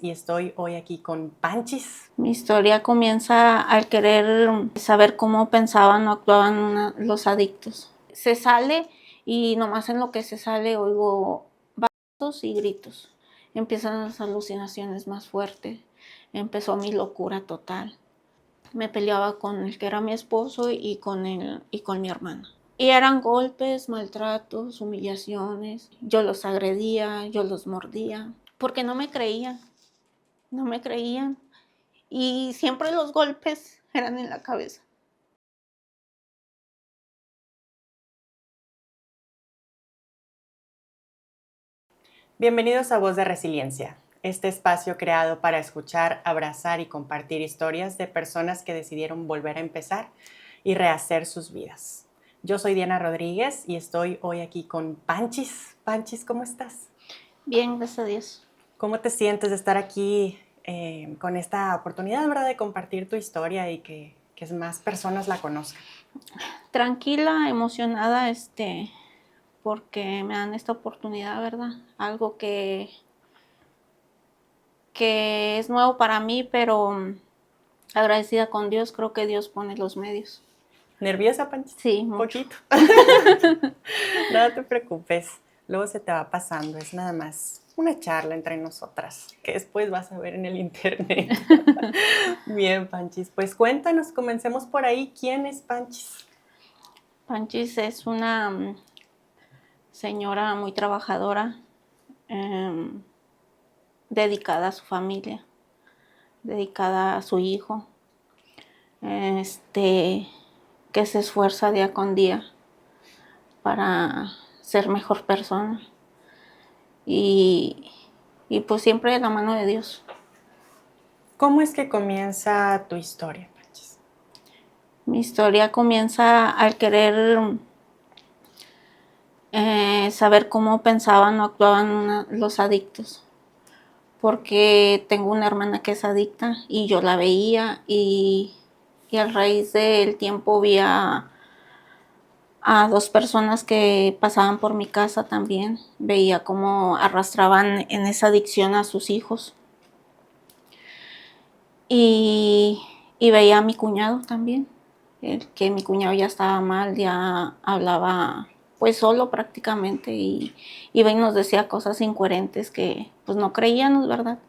Y estoy hoy aquí con Panchis. Mi historia comienza al querer saber cómo pensaban o actuaban los adictos. Se sale y nomás en lo que se sale oigo balazos y gritos. Empiezan las alucinaciones más fuertes. Empezó mi locura total. Me peleaba con el que era mi esposo y con mi hermana. Y eran golpes, maltratos, humillaciones. Yo los agredía, yo los mordía, porque no me creían. No me creían. Y siempre los golpes eran en la cabeza. Bienvenidos a Voz de Resiliencia, este espacio creado para escuchar, abrazar y compartir historias de personas que decidieron volver a empezar y rehacer sus vidas. Yo soy Diana Rodríguez y estoy hoy aquí con Panchis. Panchis, ¿cómo estás? Bien, gracias a Dios. ¿Cómo te sientes de estar aquí con esta oportunidad, verdad, de compartir tu historia y que más personas la conozcan? Tranquila, emocionada, porque me dan esta oportunidad, ¿verdad? Algo que es nuevo para mí, pero agradecida con Dios, creo que Dios pone los medios. ¿Nerviosa, Panchis? Sí, mucho. Poquito. No te preocupes, luego se te va pasando, es nada más una charla entre nosotras, que después vas a ver en el internet. Bien, Panchis, pues cuéntanos, comencemos por ahí, ¿quién es Panchis? Panchis es una señora muy trabajadora, dedicada a su familia, dedicada a su hijo, que se esfuerza día con día para ser mejor persona y pues siempre de la mano de Dios. ¿Cómo es que comienza tu historia, Panchis? Mi historia comienza al querer saber cómo pensaban o actuaban los adictos, porque tengo una hermana que es adicta y yo la veía y a raíz del tiempo vi a dos personas que pasaban por mi casa también. Veía cómo arrastraban en esa adicción a sus hijos. Y veía a mi cuñado también, que mi cuñado ya estaba mal, ya hablaba pues solo prácticamente y iba y nos decía cosas incoherentes que pues no creíamos, ¿verdad?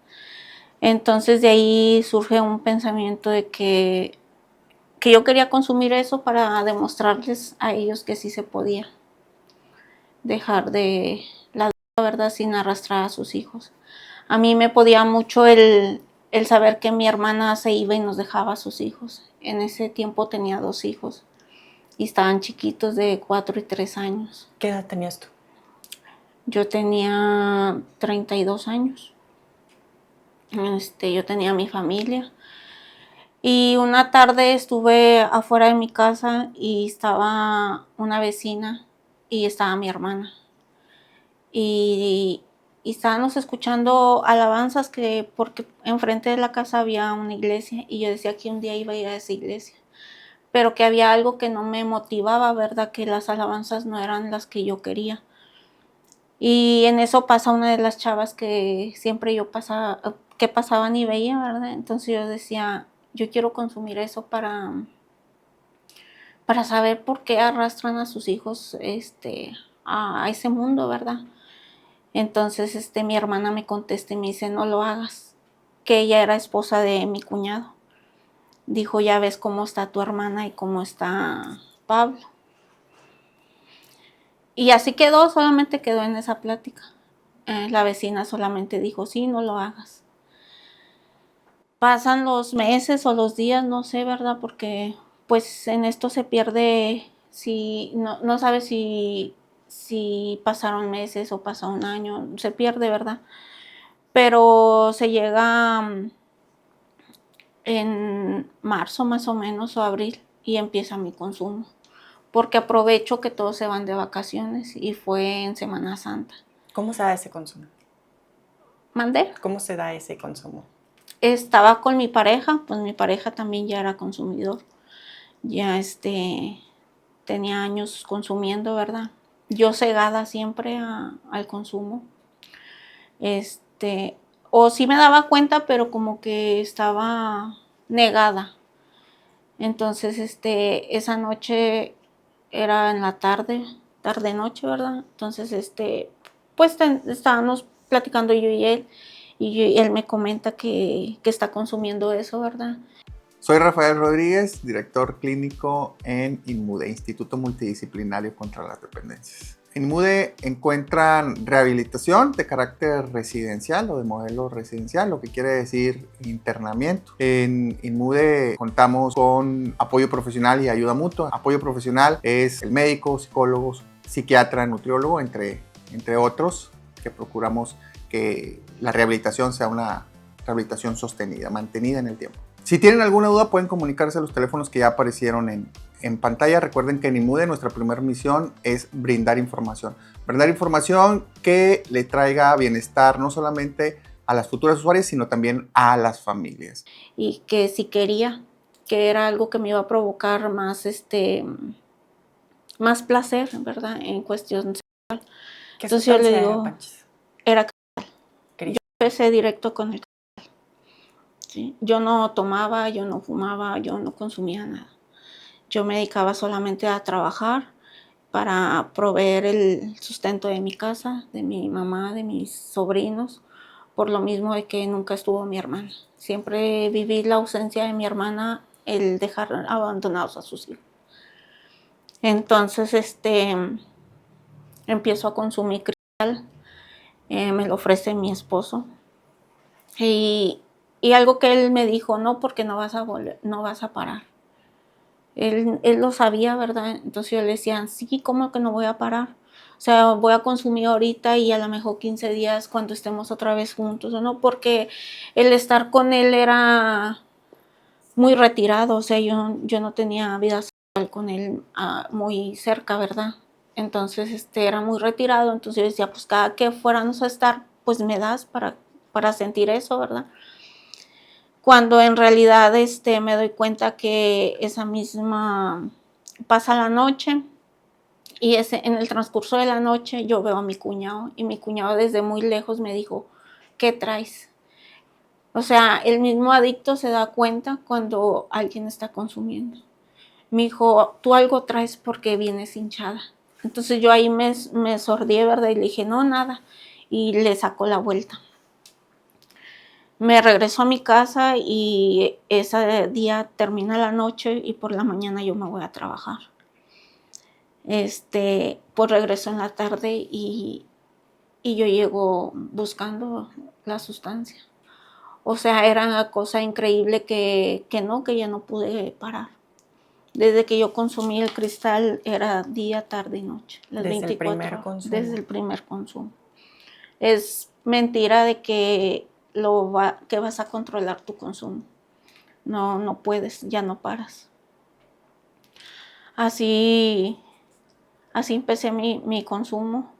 Entonces de ahí surge un pensamiento de que yo quería consumir eso para demostrarles a ellos que sí se podía dejar de la verdad sin arrastrar a sus hijos. A mí me podía mucho el saber que mi hermana se iba y nos dejaba a sus hijos. En ese tiempo tenía 2 hijos y estaban chiquitos de 4 y 3 años. ¿Qué edad tenías tú? Yo tenía 32 años. Yo tenía mi familia. Y una tarde estuve afuera de mi casa y estaba una vecina y estaba mi hermana. Y estábamos escuchando alabanzas porque enfrente de la casa había una iglesia y yo decía que un día iba a ir a esa iglesia, pero que había algo que no me motivaba, ¿verdad? Que las alabanzas no eran las que yo quería. Y en eso pasa una de las chavas que siempre que pasaban y veía, ¿verdad? Entonces yo decía, yo quiero consumir eso para saber por qué arrastran a sus hijos a ese mundo, ¿verdad? Entonces mi hermana me contesta y me dice, no lo hagas, que ella era esposa de mi cuñado. Dijo, ya ves cómo está tu hermana y cómo está Pablo. Y así quedó, solamente quedó en esa plática. La vecina solamente dijo, sí, no lo hagas. Pasan los meses o los días, no sé, ¿verdad? Porque pues en esto se pierde, si no sabes si pasaron meses o pasó un año, se pierde, ¿verdad? Pero se llega en marzo más o menos o abril y empieza mi consumo, porque aprovecho que todos se van de vacaciones y fue en Semana Santa. ¿Cómo se da ese consumo? ¿Mandé? ¿Cómo se da ese consumo? Estaba con mi pareja, pues mi pareja también ya era consumidor, ya tenía años consumiendo, ¿verdad? Yo cegada siempre al consumo. o sí me daba cuenta, pero como que estaba negada. Entonces, esa noche era en la tarde, tarde-noche, ¿verdad? Entonces, pues estábamos platicando yo y él, y él me comenta que está consumiendo eso, ¿verdad? Soy Rafael Rodríguez, director clínico en INMUDE, Instituto Multidisciplinario contra las Dependencias. En INMUDE encuentran rehabilitación de carácter residencial o de modelo residencial, lo que quiere decir internamiento. En INMUDE contamos con apoyo profesional y ayuda mutua. Apoyo profesional es el médico, psicólogo, psiquiatra, nutriólogo, entre otros, que procuramos que la rehabilitación sea una rehabilitación sostenida, mantenida en el tiempo. Si tienen alguna duda, pueden comunicarse a los teléfonos que ya aparecieron en pantalla. Recuerden que en INMUDE nuestra primera misión es brindar información. Brindar información que le traiga bienestar no solamente a las futuras usuarias, sino también a las familias. Y que si quería, que era algo que me iba a provocar más, más placer, ¿verdad? En cuestión sexual. ¿Qué Entonces yo le sustancia digo, era, Panchis? era Cris- yo empecé directo con el ¿sí? Yo no tomaba, yo no fumaba, yo no consumía nada. Yo me dedicaba solamente a trabajar para proveer el sustento de mi casa, de mi mamá, de mis sobrinos, por lo mismo de que nunca estuvo mi hermana. Siempre viví la ausencia de mi hermana, el dejar abandonados a sus hijos. Entonces, empiezo a consumir cristal, me lo ofrece mi esposo. Y algo que él me dijo, no, porque no vas a parar. Él lo sabía, ¿verdad? Entonces yo le decía, sí, ¿cómo que no voy a parar? O sea, voy a consumir ahorita y a lo mejor 15 días cuando estemos otra vez juntos, ¿no? Porque el estar con él era muy retirado, o sea, yo no tenía vida social con él muy cerca, ¿verdad? Entonces, era muy retirado, entonces yo decía, pues cada que fuéramos a estar, pues me das para sentir eso, ¿verdad? Cuando en realidad me doy cuenta que esa misma pasa la noche y en el transcurso de la noche yo veo a mi cuñado y mi cuñado desde muy lejos me dijo, ¿qué traes? O sea, el mismo adicto se da cuenta cuando alguien está consumiendo. Me dijo, tú algo traes porque vienes hinchada. Entonces yo ahí me sordí, ¿verdad? Y le dije, no, nada. Y le sacó la vuelta. Me regreso a mi casa y ese día termina la noche y por la mañana yo me voy a trabajar. Pues regreso en la tarde y yo llego buscando la sustancia. O sea, era una cosa increíble que ya no pude parar. Desde que yo consumí el cristal era día, tarde y noche. Las Desde 24 el primer horas, consumo. desde el primer consumo. Es mentira de que que vas a controlar tu consumo. No puedes, ya no paras. Así empecé mi consumo.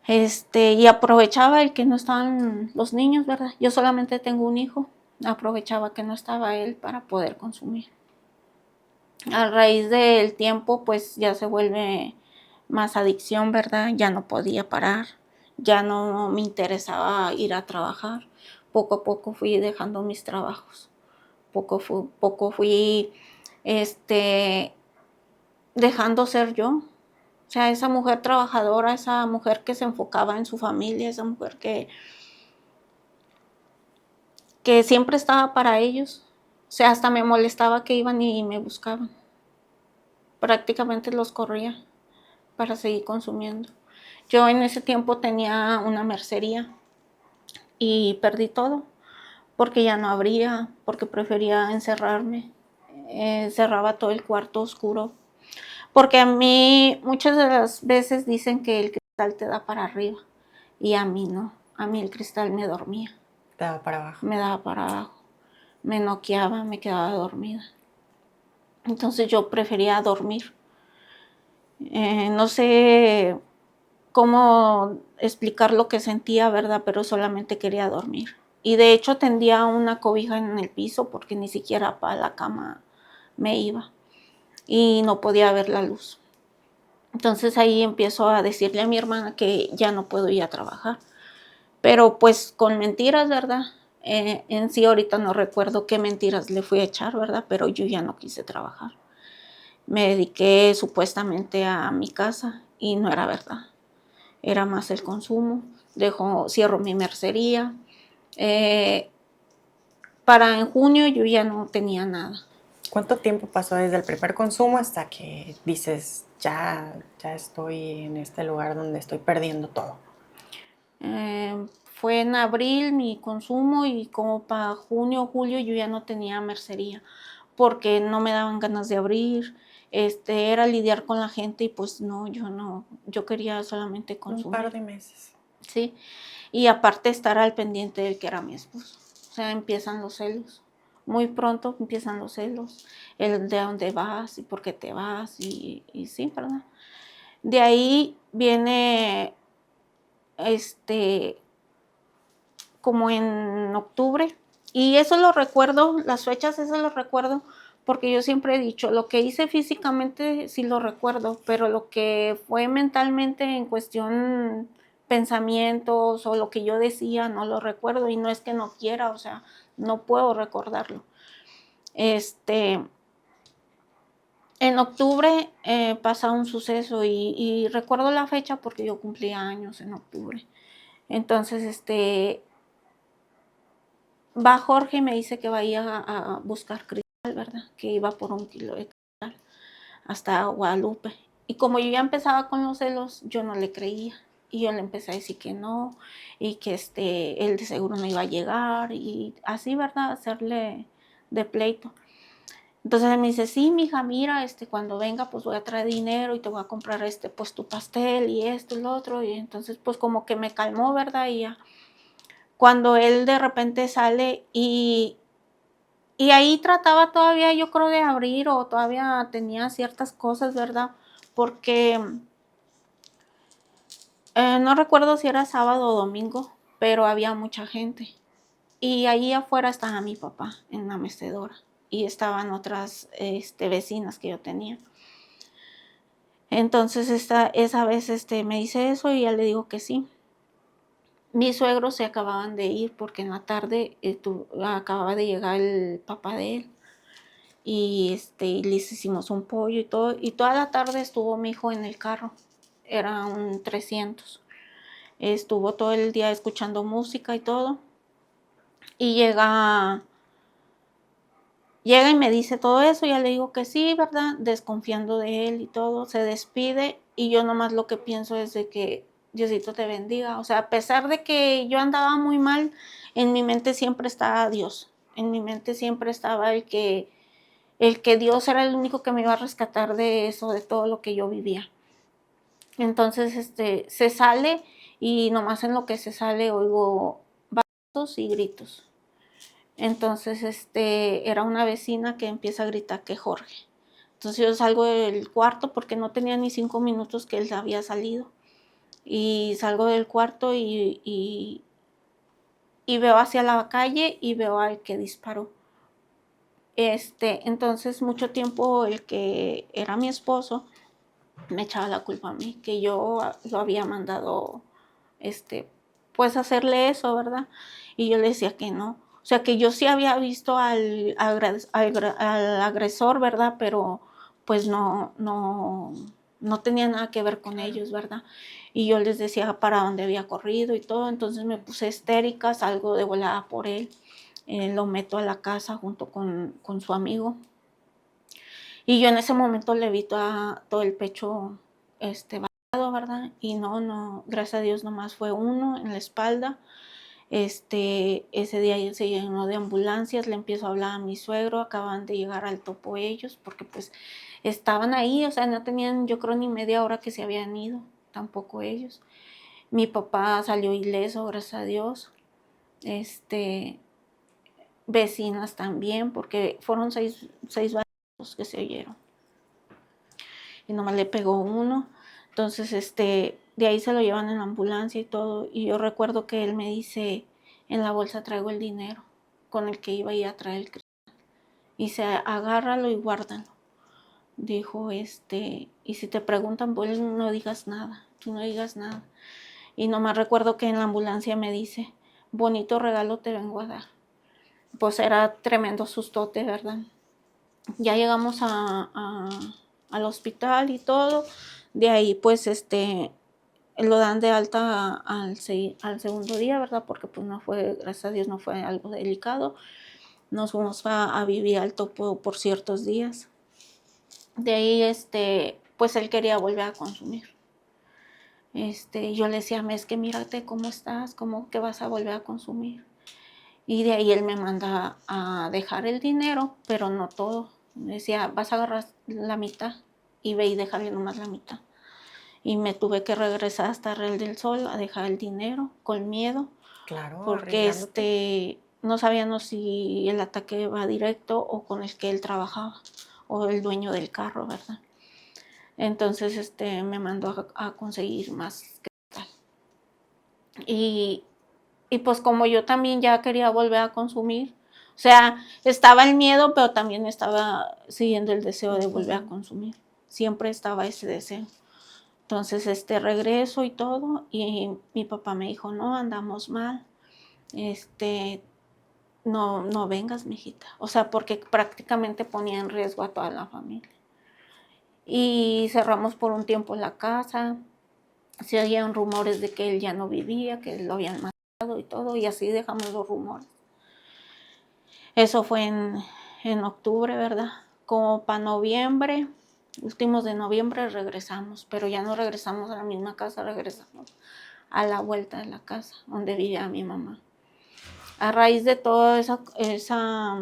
Y aprovechaba el que no estaban los niños, ¿verdad? Yo solamente tengo un hijo. Aprovechaba que no estaba él para poder consumir. A raíz del tiempo, pues ya se vuelve más adicción, ¿verdad? Ya no podía parar. Ya no me interesaba ir a trabajar. Poco a poco fui dejando mis trabajos. Poco fui dejando ser yo. O sea, esa mujer trabajadora, esa mujer que se enfocaba en su familia, esa mujer que siempre estaba para ellos. O sea, hasta me molestaba que iban y me buscaban. Prácticamente los corría para seguir consumiendo. Yo en ese tiempo tenía una mercería y perdí todo porque ya no abría, porque prefería encerrarme. Cerraba todo el cuarto oscuro. Porque a mí muchas de las veces dicen que el cristal te da para arriba y a mí no. A mí el cristal me dormía. Te daba para abajo. Me daba para abajo. Me noqueaba, me quedaba dormida. Entonces yo prefería dormir. No sé cómo explicar lo que sentía, ¿verdad? Pero solamente quería dormir. Y de hecho tendía una cobija en el piso porque ni siquiera para la cama me iba. Y no podía ver la luz. Entonces ahí empiezo a decirle a mi hermana que ya no puedo ir a trabajar. pero pues con mentiras, ¿verdad? En sí ahorita no recuerdo qué mentiras le fui a echar, ¿verdad? Pero yo ya no quise trabajar. Me dediqué supuestamente a mi casa y no era verdad. Era más el consumo. Cierro mi mercería. Para en junio yo ya no tenía nada. ¿Cuánto tiempo pasó desde el primer consumo hasta que dices, ya estoy en este lugar donde estoy perdiendo todo? Fue en abril mi consumo y como para junio o julio yo ya no tenía mercería porque no me daban ganas de abrir. Era lidiar con la gente y pues no, yo quería solamente Un consumir. par de meses. Sí, y aparte estar al pendiente del que era mi esposo. O sea, empiezan los celos. Muy pronto empiezan los celos. El de dónde vas y por qué te vas y sí, ¿verdad? De ahí viene, como en octubre. Y eso lo recuerdo, las fechas, eso lo recuerdo, porque yo siempre he dicho, lo que hice físicamente sí lo recuerdo, pero lo que fue mentalmente en cuestión pensamientos o lo que yo decía no lo recuerdo y no es que no quiera, o sea, no puedo recordarlo. En octubre pasa un suceso y recuerdo la fecha porque yo cumplía años en octubre. Entonces, va Jorge y me dice que vaya a buscar cristal, ¿verdad? Que iba por 1 kilo de cristal hasta Guadalupe. Y como yo ya empezaba con los celos, yo no le creía. Y yo le empecé a decir que no, y que él de seguro no iba a llegar, y así, ¿verdad? Hacerle de pleito. Entonces él me dice, sí, mija, mira, cuando venga, pues voy a traer dinero y te voy a comprar, pues tu pastel y esto y lo otro. Y entonces, pues como que me calmó, ¿verdad? Y ya, cuando él de repente sale y ahí trataba todavía, yo creo, de abrir o todavía tenía ciertas cosas, ¿verdad? Porque no recuerdo si era sábado o domingo, pero había mucha gente. Y ahí afuera estaba mi papá en la mecedora y estaban otras vecinas que yo tenía. Entonces esa vez me dice eso y ya le digo que sí. Mis suegros se acababan de ir porque en la tarde acababa de llegar el papá de él. Y les hicimos un pollo y todo, y toda la tarde estuvo mi hijo en el carro, era un 300, estuvo todo el día escuchando música y todo, y llega y me dice todo eso, ya le digo que sí, ¿verdad? Desconfiando de él y todo, se despide, y yo nomás lo que pienso es de que Diosito te bendiga, o sea, a pesar de que yo andaba muy mal, en mi mente siempre estaba Dios, en mi mente siempre estaba el que Dios era el único que me iba a rescatar de eso, de todo lo que yo vivía. Entonces, se sale y nomás en lo que se sale oigo balazos y gritos. Entonces, era una vecina que empieza a gritar que Jorge. Entonces yo salgo del cuarto porque no tenía ni 5 minutos que él había salido. Y salgo del cuarto y veo hacia la calle y veo al que disparó. Entonces mucho tiempo el que era mi esposo me echaba la culpa a mí, que yo lo había mandado, pues hacerle eso, ¿verdad? Y yo le decía que no. O sea, que yo sí había visto al agresor, ¿verdad? Pero pues no tenía nada que ver con ellos, ¿verdad? Y yo les decía para dónde había corrido y todo, entonces me puse histérica, salgo de volada por él, lo meto a la casa junto con su amigo. Y yo en ese momento le vi todo el pecho vaciado, ¿verdad? Y no, gracias a Dios nomás fue uno en la espalda. Ese día se llenó de ambulancias, le empiezo a hablar a mi suegro, acaban de llegar al topo ellos, porque pues estaban ahí, o sea, no tenían yo creo ni media hora que se habían ido, tampoco ellos. Mi papá salió ileso, gracias a Dios. Vecinas también, porque fueron seis balazos que se oyeron. Y nomás le pegó uno. Entonces, de ahí se lo llevan en la ambulancia y todo. Y yo recuerdo que él me dice, en la bolsa traigo el dinero con el que iba a ir a traer el cristal. Y dice, agárralo y guárdalo. Dijo, y si te preguntan, pues no digas nada, tú no digas nada. Y nomás recuerdo que en la ambulancia me dice, bonito regalo te vengo a dar. Pues era tremendo sustote, ¿verdad? Ya llegamos al hospital y todo. De ahí pues lo dan de alta al segundo día, ¿verdad? Porque pues no fue, gracias a Dios, no fue algo delicado. Nos fuimos a vivir al Topo por ciertos días. De ahí, pues él quería volver a consumir. Yo le decía, es que mírate cómo estás, cómo que vas a volver a consumir. Y de ahí él me manda a dejar el dinero, pero no todo. Me decía, vas a agarrar la mitad y ve y déjale nomás la mitad. Y me tuve que regresar hasta Real del Sol a dejar el dinero con miedo. Claro, Porque arriesgándote. no sabíamos si el ataque va directo o con el que él trabajaba o el dueño del carro, ¿verdad? Entonces me mandó a conseguir más cristal. Y pues como yo también ya quería volver a consumir, o sea, estaba el miedo, pero también estaba siguiendo el deseo de volver a consumir. Siempre estaba ese deseo. Entonces, regreso y todo, y mi papá me dijo, no, andamos mal, no vengas, mijita. O sea, porque prácticamente ponía en riesgo a toda la familia. Y cerramos por un tiempo la casa. Se oían rumores de que él ya no vivía, que lo habían matado y todo, y así dejamos los rumores. Eso fue en octubre, ¿verdad? Como para noviembre, últimos de noviembre regresamos, pero ya no regresamos a la misma casa, regresamos a la vuelta de la casa donde vivía mi mamá. A raíz de toda esa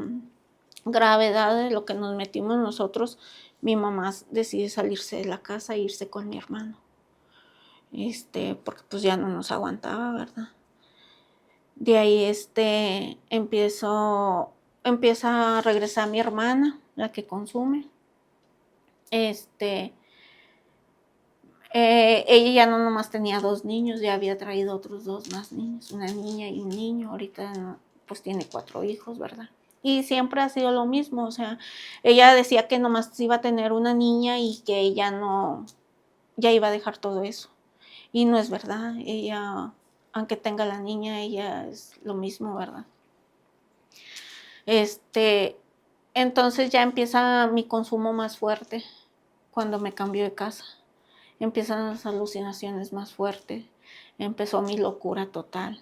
gravedad de lo que nos metimos nosotros, mi mamá decide salirse de la casa e irse con mi hermano. Porque pues ya no nos aguantaba, ¿verdad? De ahí empieza a regresar mi hermana, la que consume. Ella ya no nomás tenía 2 niños, ya había traído otros 2 más niños, una niña y un niño. Ahorita pues tiene 4 hijos, ¿verdad? Y siempre ha sido lo mismo, o sea, ella decía que nomás iba a tener una niña y que ella no, ya iba a dejar todo eso. Y no es verdad, ella, aunque tenga la niña, ella es lo mismo, ¿verdad? Entonces ya empieza mi consumo más fuerte cuando me cambio de casa. Empiezan las alucinaciones más fuertes. Empezó mi locura total.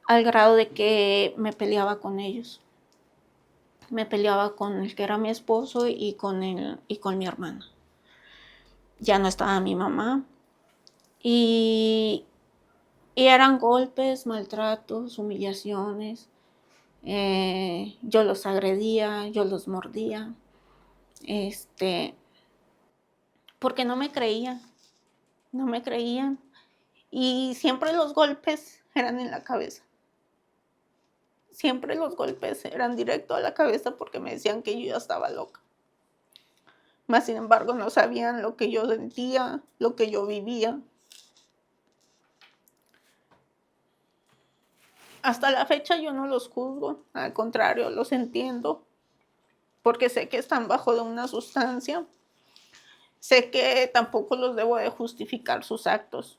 Al grado de que me peleaba con ellos. Me peleaba con el que era mi esposo y con mi hermana. Ya no estaba mi mamá. Y eran golpes, maltratos, humillaciones. Yo los agredía, yo los mordía. Porque no me creían. No me creían. Y siempre los golpes eran en la cabeza. Siempre los golpes eran directo a la cabeza porque me decían que yo ya estaba loca. Mas, sin embargo, no sabían lo que yo sentía, lo que yo vivía. Hasta la fecha yo no los juzgo, al contrario, los entiendo, porque sé que están bajo de una sustancia. Sé que tampoco los debo de justificar sus actos.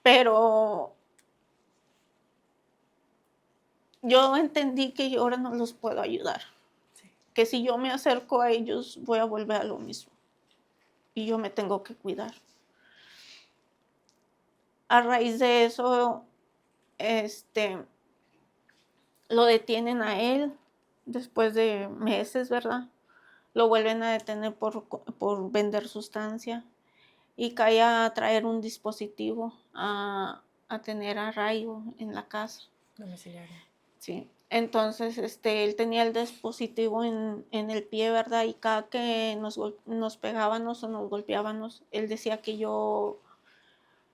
Pero yo entendí que yo ahora no los puedo ayudar. Sí. Que si yo me acerco a ellos voy a volver a lo mismo. Y yo me tengo que cuidar. A raíz de eso, lo detienen a él después de meses, ¿verdad? Lo vuelven a detener por vender sustancia y cae a traer un dispositivo a tener arraigo en la casa. Domiciliario. Sí. Entonces, él tenía el dispositivo en el pie, ¿verdad? Y cada que nos pegábamos o nos golpeábamos, él decía que yo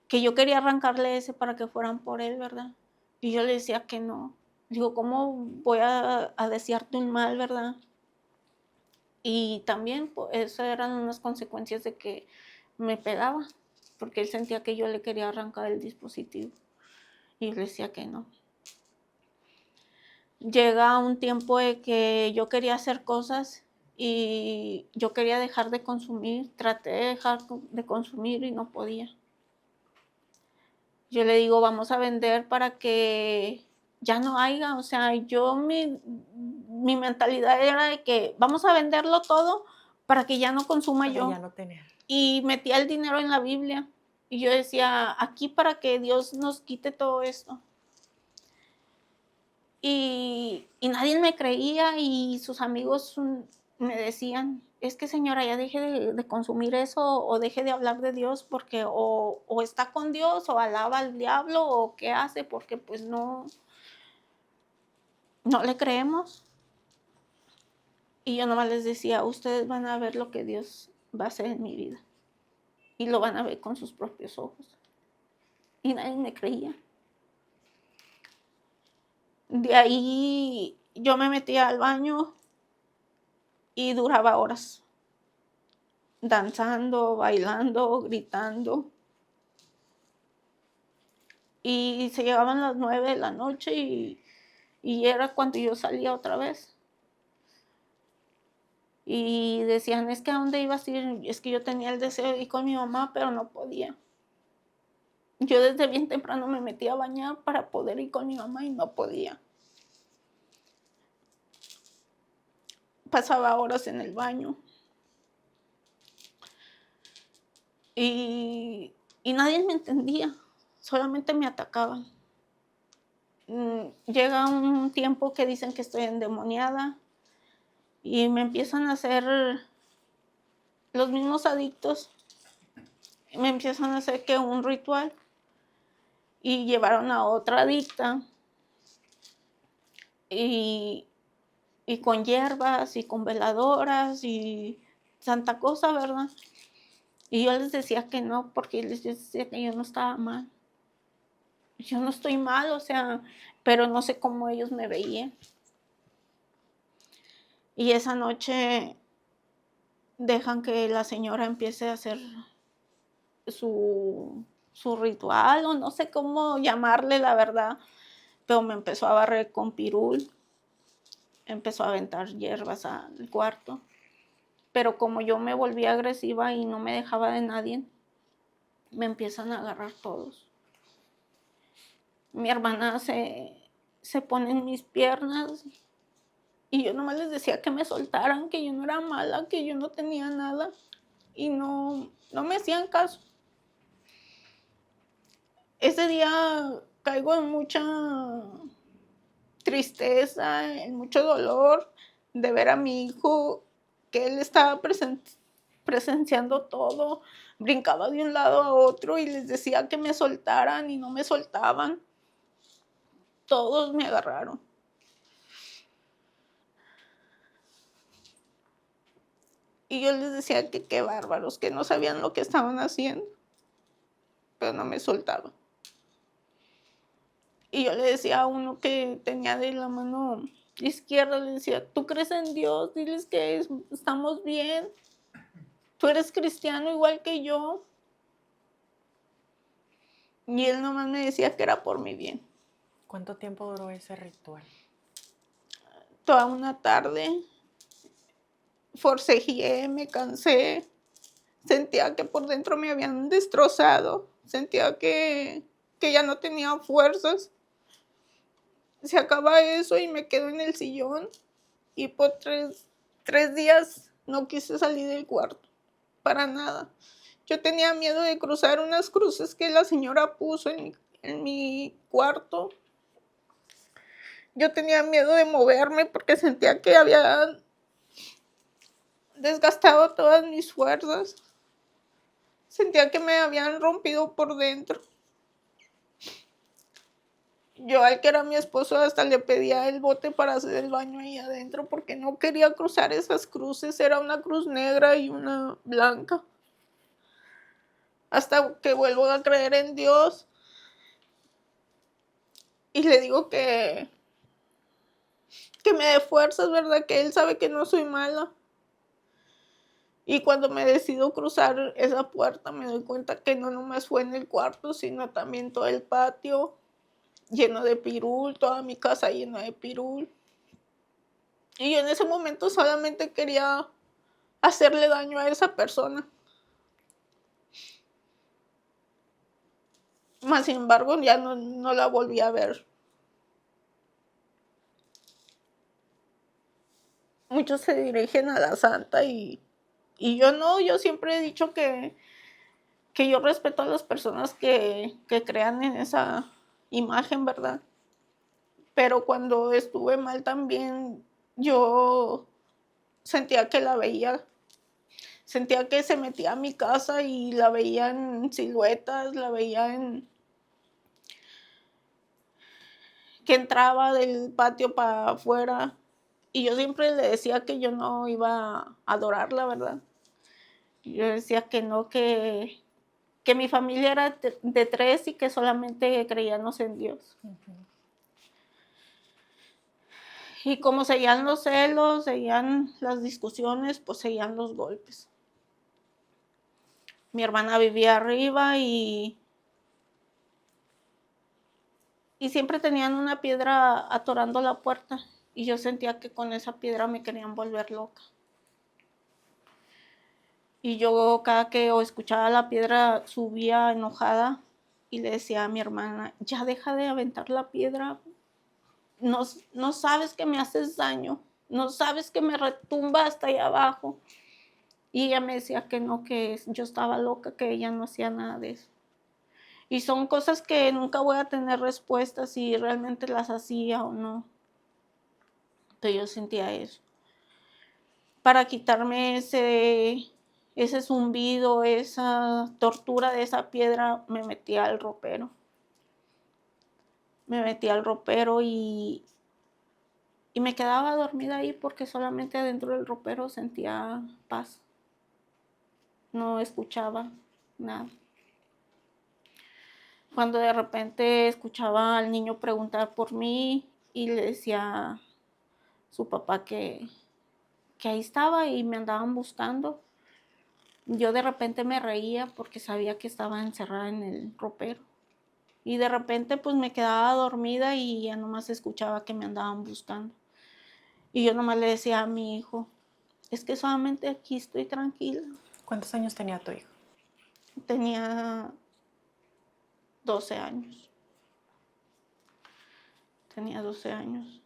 quería arrancarle ese para que fueran por él, ¿verdad? Y yo le decía que no. Digo, ¿cómo voy a desearte un mal, verdad? Y también, pues, esas eran unas consecuencias de que me pegaba, porque él sentía que yo le quería arrancar el dispositivo. Y yo le decía que no. Llega un tiempo de que yo quería hacer cosas y yo quería dejar de consumir, traté de dejar de consumir y no podía. Yo le digo, vamos a vender para que ya no haya, o sea, mi mentalidad era de que vamos a venderlo todo para que ya no consuma Para yo. ya no tener. Y metía el dinero en la Biblia. Y yo decía, aquí para que Dios nos quite todo esto. Y nadie me creía y sus amigos me decían, es que señora, ya deje de consumir eso o deje de hablar de Dios porque o está con Dios o alaba al diablo o qué hace porque pues no le creemos. Y yo nomás les decía, ustedes van a ver lo que Dios va a hacer en mi vida y lo van a ver con sus propios ojos. Y nadie me creía. De ahí yo me metía al baño y duraba horas, danzando, bailando, gritando. Y se llegaban las 9 de la noche y era cuando yo salía otra vez. Y decían, es que ¿a dónde ibas a ir? Es que yo tenía el deseo de ir con mi mamá, pero no podía. Yo desde bien temprano me metía a bañar para poder ir con mi mamá y no podía. Pasaba horas en el baño. Y nadie me entendía, solamente me atacaban. Llega un tiempo que dicen que estoy endemoniada y me empiezan a hacer los mismos adictos, me empiezan a hacer que un ritual y llevaron a otra adicta y con hierbas y con veladoras y tanta cosa, ¿verdad? Y yo les decía que no, porque les decía que yo no estaba mal. Yo no estoy mal, o sea, pero no sé cómo ellos me veían. Y esa noche dejan que la señora empiece a hacer su ritual, o no sé cómo llamarle, la verdad, pero me empezó a barrer con pirul, empezó a aventar hierbas al cuarto. Pero como yo me volví agresiva y no me dejaba de nadie, me empiezan a agarrar todos. Mi hermana se pone en mis piernas y yo nomás les decía que me soltaran, que yo no era mala, que yo no tenía nada y no me hacían caso. Ese día caigo en mucha tristeza, en mucho dolor de ver a mi hijo, que él estaba presenciando todo, brincaba de un lado a otro y les decía que me soltaran y no me soltaban. Todos me agarraron. Y yo les decía que qué bárbaros, que no sabían lo que estaban haciendo, pero no me soltaban. Y yo le decía a uno que tenía de la mano izquierda, le decía, ¿tú crees en Dios? Diles que estamos bien. Tú eres cristiano igual que yo. Y él nomás me decía que era por mi bien. ¿Cuánto tiempo duró ese ritual? Toda una tarde forcejeé, me cansé. Sentía que por dentro me habían destrozado. Sentía que ya no tenía fuerzas. Se acaba eso y me quedo en el sillón. Y por tres días no quise salir del cuarto. Para nada. Yo tenía miedo de cruzar unas cruces que la señora puso en mi cuarto. Yo tenía miedo de moverme porque sentía que había desgastado todas mis fuerzas. Sentía que me habían rompido por dentro. Yo al que era mi esposo hasta le pedía el bote para hacer el baño ahí adentro porque no quería cruzar esas cruces. Era una cruz negra y una blanca. Hasta que vuelvo a creer en Dios y le digo que me dé fuerzas, ¿verdad? Que Él sabe que no soy mala. Y cuando me decido cruzar esa puerta me doy cuenta que no nomás fue en el cuarto, sino también todo el patio lleno de pirul, toda mi casa llena de pirul. Y yo en ese momento solamente quería hacerle daño a esa persona. Más sin embargo, ya no la volví a ver. Muchos se dirigen a la santa y yo no, yo siempre he dicho que yo respeto a las personas que crean en esa imagen, ¿verdad? Pero cuando estuve mal también, yo sentía que la veía, sentía que se metía a mi casa y la veía en siluetas, la veía en que entraba del patio para afuera. Y yo siempre le decía que yo no iba a adorarla, ¿verdad? Yo decía que no, que mi familia era de 3 y que solamente creíamos en Dios. Y como seguían los celos, seguían las discusiones, pues seguían los golpes. Mi hermana vivía arriba y siempre tenían una piedra atorando la puerta. Y yo sentía que con esa piedra me querían volver loca. Y yo cada que escuchaba la piedra subía enojada y le decía a mi hermana, ya deja de aventar la piedra, no sabes que me haces daño, no sabes que me retumba hasta allá abajo. Y ella me decía que no, que yo estaba loca, que ella no hacía nada de eso. Y son cosas que nunca voy a tener respuestas si realmente las hacía o no. Pero yo sentía eso. Para quitarme ese zumbido, esa tortura de esa piedra, me metí al ropero. Me metí al ropero y me quedaba dormida ahí porque solamente adentro del ropero sentía paz. No escuchaba nada. Cuando de repente escuchaba al niño preguntar por mí y le decía a su papá que ahí estaba y me andaban buscando, yo de repente me reía porque sabía que estaba encerrada en el ropero. Y de repente pues me quedaba dormida y ya nomás escuchaba que me andaban buscando. Y yo nomás le decía a mi hijo, es que solamente aquí estoy tranquila. ¿Cuántos años tenía tu hijo? Tenía 12 años. Tenía 12 años.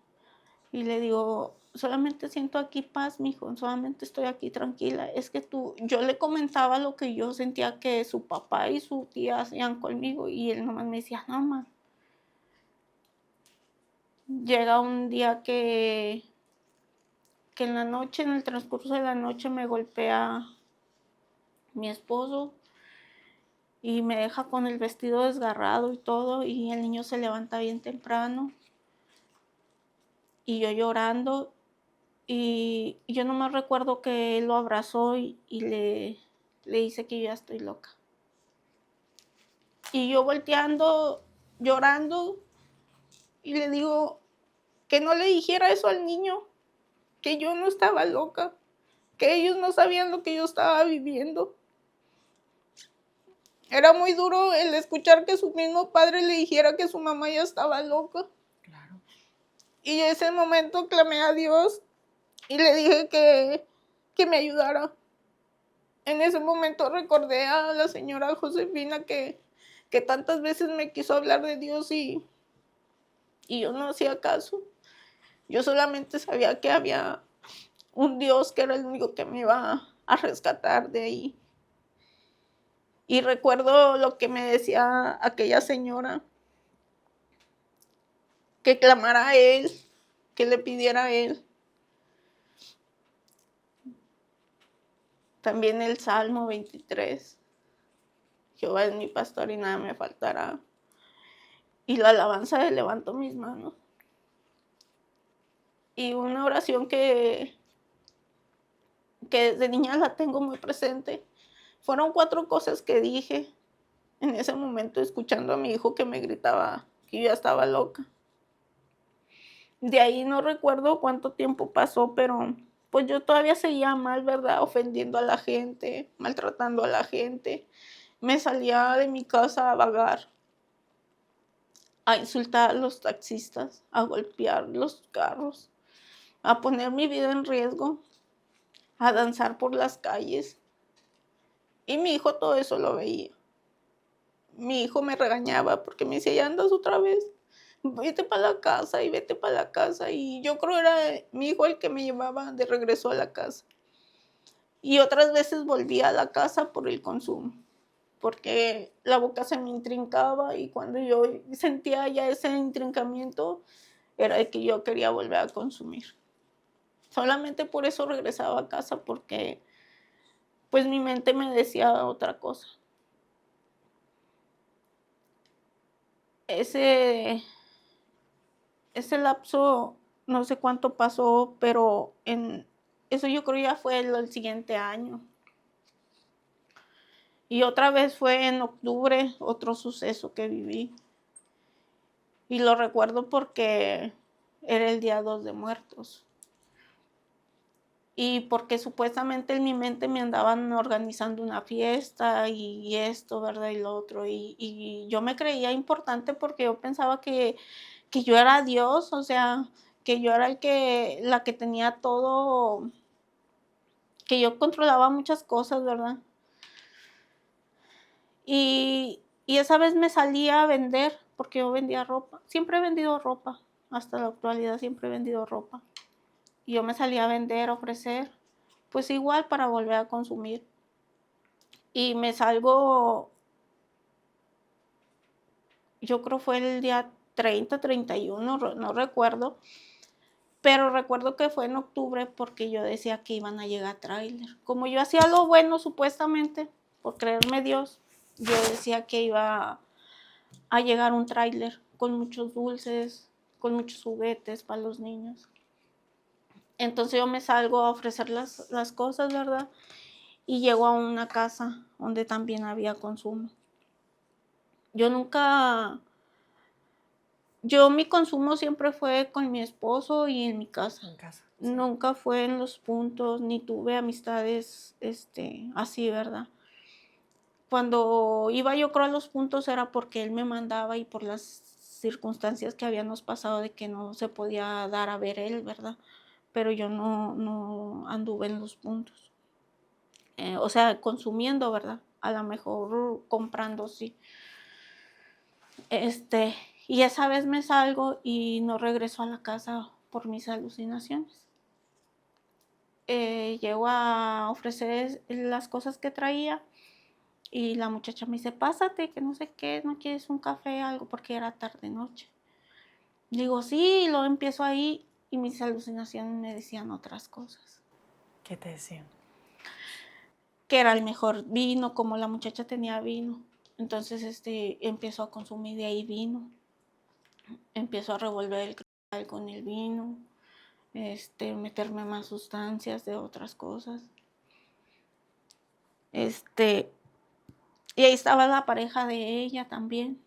Y le digo, solamente siento aquí paz, mijo, solamente estoy aquí tranquila. Es que yo le comentaba lo que yo sentía que su papá y su tía hacían conmigo y él nomás me decía, no, ma. Llega un día que en la noche, en el transcurso de la noche, me golpea mi esposo y me deja con el vestido desgarrado y todo, y el niño se levanta bien temprano y yo llorando. Y yo nomás recuerdo que él lo abrazó y le dice que yo ya estoy loca. Y yo volteando, llorando, y le digo que no le dijera eso al niño, que yo no estaba loca, que ellos no sabían lo que yo estaba viviendo. Era muy duro el escuchar que su mismo padre le dijera que su mamá ya estaba loca. Claro. Y en ese momento clamé a Dios y le dije que me ayudara. En ese momento recordé a la señora Josefina que tantas veces me quiso hablar de Dios y yo no hacía caso. Yo solamente sabía que había un Dios que era el único que me iba a rescatar de ahí. Y recuerdo lo que me decía aquella señora, que clamara a Él, que le pidiera a Él. También el Salmo 23, Jehová es mi pastor y nada me faltará. Y la alabanza de levanto mis manos. Y una oración que desde niña la tengo muy presente. Fueron 4 cosas que dije en ese momento escuchando a mi hijo que me gritaba que yo ya estaba loca. De ahí no recuerdo cuánto tiempo pasó, pero pues yo todavía seguía mal, ¿verdad? Ofendiendo a la gente, maltratando a la gente. Me salía de mi casa a vagar, a insultar a los taxistas, a golpear los carros. a poner mi vida en riesgo, a danzar por las calles. Y mi hijo todo eso lo veía. Mi hijo me regañaba porque me decía, ya andas otra vez, vete para la casa y vete para la casa. Y yo creo era mi hijo el que me llevaba de regreso a la casa. Y otras veces volvía a la casa por el consumo, porque la boca se me intrincaba y cuando yo sentía ya ese intrincamiento, era de que yo quería volver a consumir. Solamente por eso regresaba a casa, porque pues mi mente me decía otra cosa. Ese lapso, no sé cuánto pasó, pero eso yo creo ya fue el siguiente año. Y otra vez fue en octubre, otro suceso que viví. Y lo recuerdo porque era el día 2 de Muertos. Y porque supuestamente en mi mente me andaban organizando una fiesta y esto, ¿verdad? Y lo otro. Y yo me creía importante porque yo pensaba que yo era Dios, o sea, que yo era la que tenía todo, que yo controlaba muchas cosas, ¿verdad? Y esa vez me salí a vender, porque yo vendía ropa. Siempre he vendido ropa, hasta la actualidad siempre he vendido ropa. Y yo me salí a vender, a ofrecer, pues igual para volver a consumir. Y me salgo, yo creo fue el día 30, 31, no recuerdo. Pero recuerdo que fue en octubre porque yo decía que iban a llegar tráiler. Como yo hacía lo bueno supuestamente, por creerme Dios, yo decía que iba a llegar un tráiler con muchos dulces, con muchos juguetes para los niños. Entonces yo me salgo a ofrecer las cosas, ¿verdad? Y llego a una casa donde también había consumo. Mi consumo siempre fue con mi esposo y en mi casa. En casa. Nunca fue en los puntos, ni tuve amistades así, ¿verdad? Cuando iba yo creo a los puntos era porque él me mandaba y por las circunstancias que habíamos pasado de que no se podía dar a ver él, ¿verdad? Pero yo no anduve en los puntos. O sea, consumiendo, ¿verdad? A lo mejor comprando, sí. Y esa vez me salgo y no regreso a la casa por mis alucinaciones. Llego a ofrecer las cosas que traía y la muchacha me dice, pásate, que no sé qué, no quieres un café, algo, porque era tarde noche. Digo, sí, y luego empiezo ahí y mis alucinaciones me decían otras cosas. ¿Qué te decían? Que era el mejor vino, como la muchacha tenía vino. Entonces empiezo a consumir de ahí vino. Empiezo a revolver el cristal con el vino. Meterme más sustancias de otras cosas. Y ahí estaba la pareja de ella también.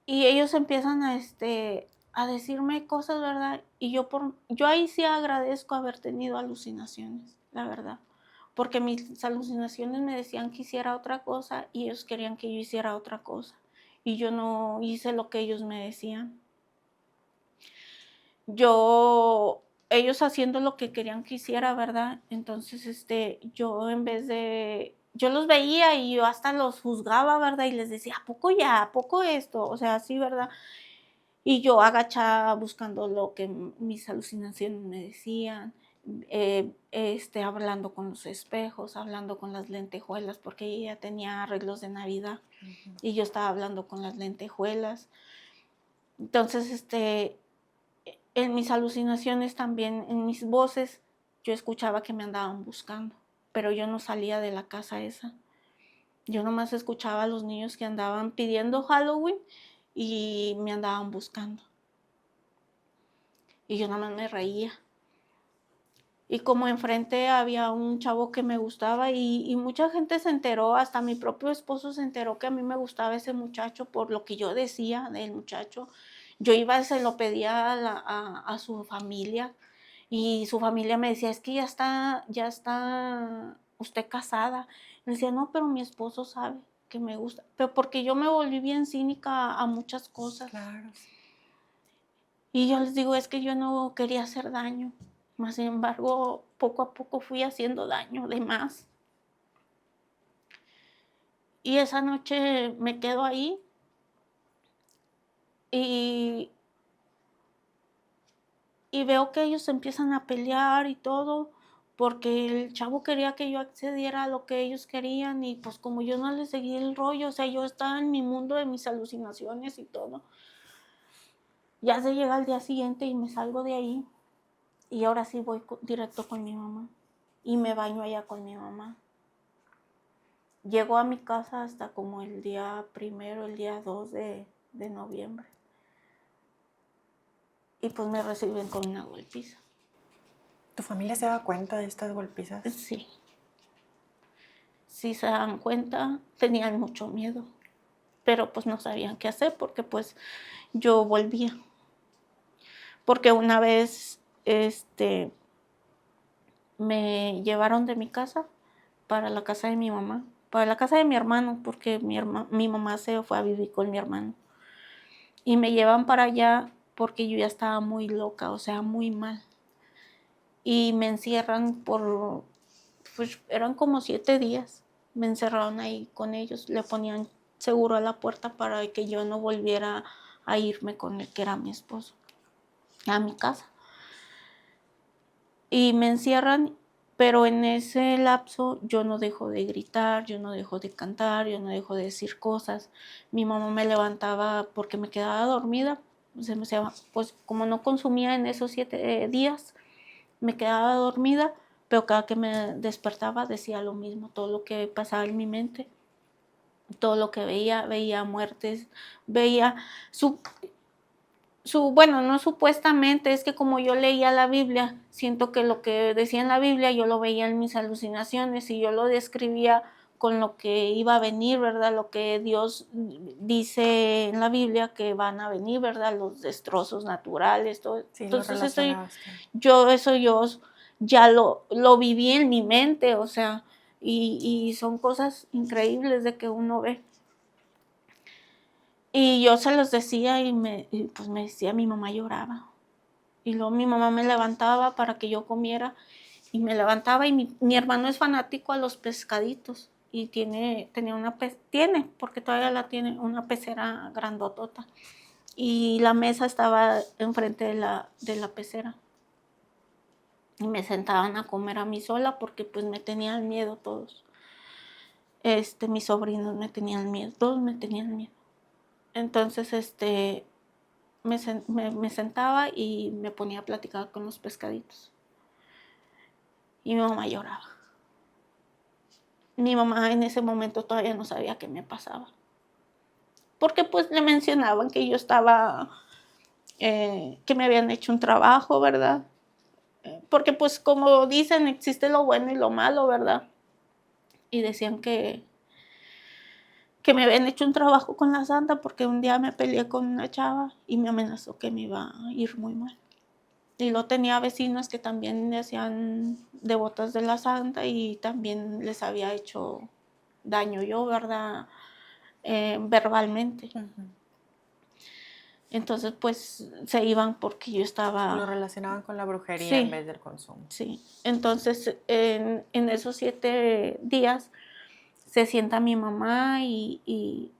Y ellos empiezan a decirme cosas, ¿verdad? Y yo ahí sí agradezco haber tenido alucinaciones, la verdad. Porque mis alucinaciones me decían que hiciera otra cosa y ellos querían que yo hiciera otra cosa. Y yo no hice lo que ellos me decían. Ellos haciendo lo que querían que hiciera, ¿verdad? Entonces, yo en vez de, yo los veía y yo hasta los juzgaba, ¿verdad? Y les decía, ¿a poco ya? ¿A poco esto? O sea, así, ¿verdad? Y yo agachada buscando lo que mis alucinaciones me decían, hablando con los espejos, hablando con las lentejuelas, porque ella tenía arreglos de Navidad. Uh-huh. Y yo estaba hablando con las lentejuelas. Entonces, en mis alucinaciones también, en mis voces, yo escuchaba que me andaban buscando, pero yo no salía de la casa esa. Yo nomás escuchaba a los niños que andaban pidiendo Halloween y me andaban buscando. Y yo nada más me reía. Y como enfrente había un chavo que me gustaba y mucha gente se enteró, hasta mi propio esposo se enteró que a mí me gustaba ese muchacho por lo que yo decía del muchacho. Yo iba y se lo pedía a su familia y su familia me decía, es que ya está usted casada. Y decía, no, pero mi esposo sabe que me gusta. Pero porque yo me volví bien cínica a muchas cosas. Claro. Y yo les digo, es que yo no quería hacer daño. Más sin embargo, poco a poco fui haciendo daño de más. Y esa noche me quedo ahí y, y veo que ellos empiezan a pelear y todo, porque el chavo quería que yo accediera a lo que ellos querían y pues como yo no les seguí el rollo, o sea, yo estaba en mi mundo de mis alucinaciones y todo. Ya se llega el día siguiente y me salgo de ahí y ahora sí voy directo con mi mamá y me baño allá con mi mamá. Llego a mi casa hasta como el día 1, el día 2 de noviembre. Y pues me reciben con una golpiza. ¿Tu familia se da cuenta de estas golpizas? Sí. Si se dan cuenta, tenían mucho miedo. Pero pues no sabían qué hacer porque pues yo volvía. Porque una vez me llevaron de mi casa para la casa de mi mamá, para la casa de mi hermano, porque mi mamá se fue a vivir con mi hermano. Y me llevan para allá porque yo ya estaba muy loca, o sea, muy mal. Y me encierran pues eran como 7 días. Me encerraron ahí con ellos, le ponían seguro a la puerta para que yo no volviera a irme con el que era mi esposo, a mi casa. Y me encierran, pero en ese lapso yo no dejo de gritar, yo no dejo de cantar, yo no dejo de decir cosas. Mi mamá me levantaba porque me quedaba dormida, pues como no consumía en esos 7 días, me quedaba dormida, pero cada que me despertaba decía lo mismo, todo lo que pasaba en mi mente, todo lo que veía muertes, veía bueno, no supuestamente, es que como yo leía la Biblia, siento que lo que decía en la Biblia yo lo veía en mis alucinaciones y yo lo describía con lo que iba a venir, ¿verdad? Lo que Dios dice en la Biblia que van a venir, ¿verdad? Los destrozos naturales, todo. Sí, lo Entonces relacionabaste. yo ya lo viví en mi mente, o sea, y son cosas increíbles de que uno ve. Y yo se los decía y pues me decía, mi mamá lloraba. Y luego mi mamá me levantaba para que yo comiera y me levantaba y mi hermano es fanático a los pescaditos y tiene, porque todavía la tiene, una pecera grandotota. Y la mesa estaba enfrente de la pecera. Y me sentaban a comer a mí sola porque pues me tenían miedo todos. Mis sobrinos me tenían miedo, todos me tenían miedo. Entonces, me sentaba y me ponía a platicar con los pescaditos. Y mi mamá lloraba. Mi mamá en ese momento todavía no sabía qué me pasaba. Porque pues le mencionaban que yo estaba, que me habían hecho un trabajo, ¿verdad? Porque pues como dicen, existe lo bueno y lo malo, ¿verdad? Y decían que me habían hecho un trabajo con la santa porque un día me peleé con una chava y me amenazó que me iba a ir muy mal. Y luego tenía vecinos que también le hacían devotas de la santa y también les había hecho daño yo, ¿verdad? Verbalmente. Ujú. Entonces, pues se iban porque yo estaba... Lo relacionaban con la brujería Sí, en vez del consumo. sí. Entonces, en esos 7 días se sienta mi mamá y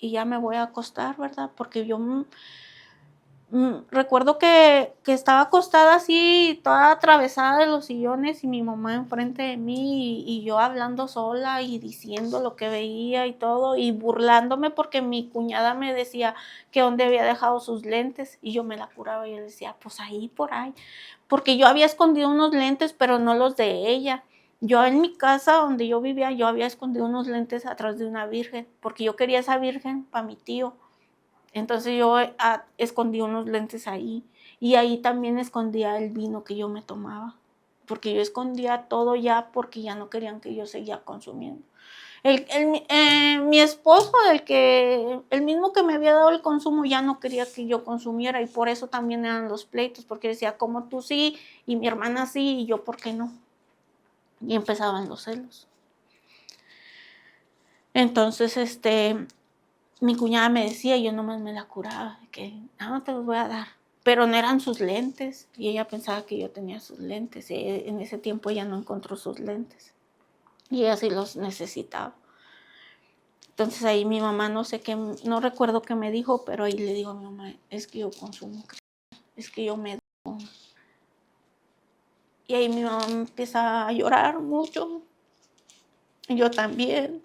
ya me voy a acostar, ¿verdad? Porque yo recuerdo que estaba acostada así, toda atravesada de los sillones y mi mamá enfrente de mí y yo hablando sola y diciendo lo que veía y todo y burlándome porque mi cuñada me decía que dónde había dejado sus lentes y yo me la curaba y yo decía, pues ahí, por ahí, porque yo había escondido unos lentes pero no los de ella. Yo en mi casa donde yo vivía, yo había escondido unos lentes atrás de una virgen porque yo quería esa virgen para mi tío. Entonces yo escondí unos lentes ahí y ahí también escondía el vino que yo me tomaba, porque yo escondía todo ya porque ya no querían que yo seguía consumiendo. Mi esposo, el mismo que me había dado el consumo, ya no quería que yo consumiera y por eso también eran los pleitos, porque decía, como tú sí y mi hermana sí y yo, ¿por qué no? Y empezaban los celos. Entonces, mi cuñada me decía, y yo nomás me la curaba, de que no te los voy a dar. pero no eran sus lentes, y ella pensaba que yo tenía sus lentes, y en ese tiempo ella no encontró sus lentes, y ella sí los necesitaba. Entonces ahí mi mamá no sé qué, no recuerdo qué me dijo, pero ahí le digo a mi mamá, es que yo consumo cristal, es que yo me drogo. Y ahí mi mamá empieza a llorar mucho, y yo también.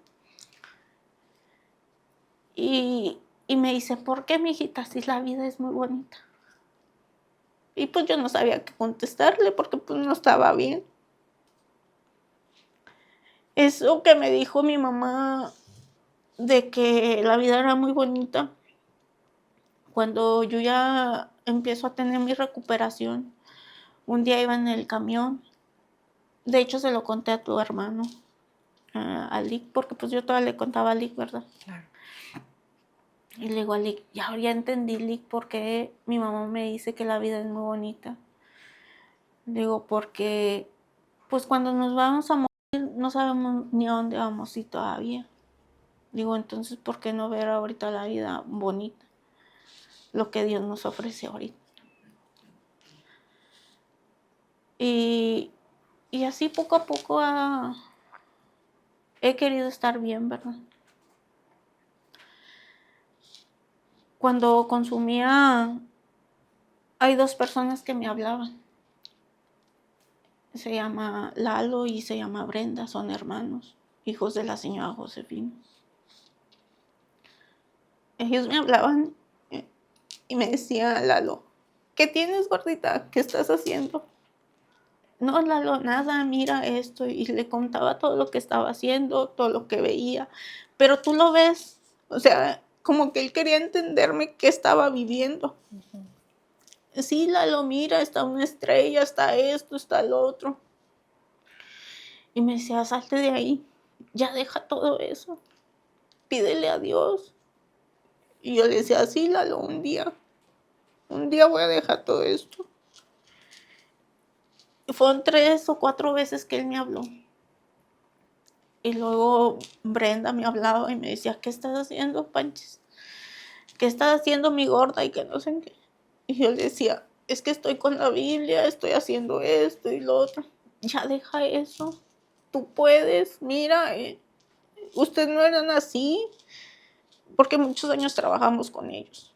Y me dice, ¿por qué, mijita, si la vida es muy bonita? Y pues yo no sabía qué contestarle porque pues no estaba bien. Eso que me dijo mi mamá de que la vida era muy bonita, cuando yo ya empiezo a tener mi recuperación, un día iba en el camión, de hecho se lo conté a tu hermano, a Lick, porque pues yo todavía le contaba a Lick, ¿verdad? Claro. Y le digo a Lick, ya entendí, Lick, por qué mi mamá me dice que la vida es muy bonita. Le digo, porque pues cuando nos vamos a morir no sabemos ni a dónde vamos y todavía. Digo, entonces, ¿por qué no ver ahorita la vida bonita? Lo que Dios nos ofrece ahorita. Y así poco a poco he querido estar bien, ¿verdad? Cuando consumía, hay dos personas que me hablaban. Se llama Lalo y se llama Brenda, son hermanos, hijos de la señora Josefina. Ellos me hablaban y me decía, Lalo, ¿qué tienes, gordita? ¿Qué estás haciendo? No, Lalo, nada, mira esto. Y le contaba todo lo que estaba haciendo, todo lo que veía. Pero tú lo ves, o sea, como que él quería entenderme qué estaba viviendo. Sí, Lalo, mira, está una estrella, está esto, está lo otro. Y me decía, salte de ahí, ya deja todo eso, pídele a Dios. Y yo le decía, sí, Lalo, un día voy a dejar todo esto. Y fueron 3 o 4 veces que él me habló. Y luego Brenda me hablaba y me decía, ¿qué estás haciendo, Panchis? ¿Qué estás haciendo, mi gorda? Y que no sé qué. Y yo le decía, es que estoy con la Biblia, estoy haciendo esto y lo otro. Ya deja eso. Tú puedes, mira, ustedes no eran así, porque muchos años trabajamos con ellos.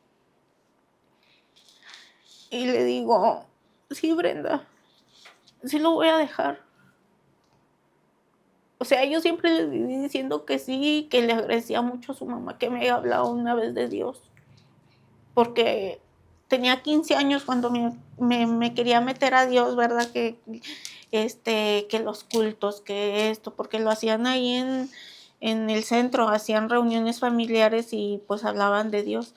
Y le digo, sí, Brenda, sí lo voy a dejar. O sea, yo siempre les viví diciendo que sí, que le agradecía mucho a su mamá que me haya hablado una vez de Dios. Porque tenía 15 años cuando me quería meter a Dios, ¿verdad? Que los cultos, que esto, porque lo hacían ahí en el centro, hacían reuniones familiares y pues hablaban de Dios.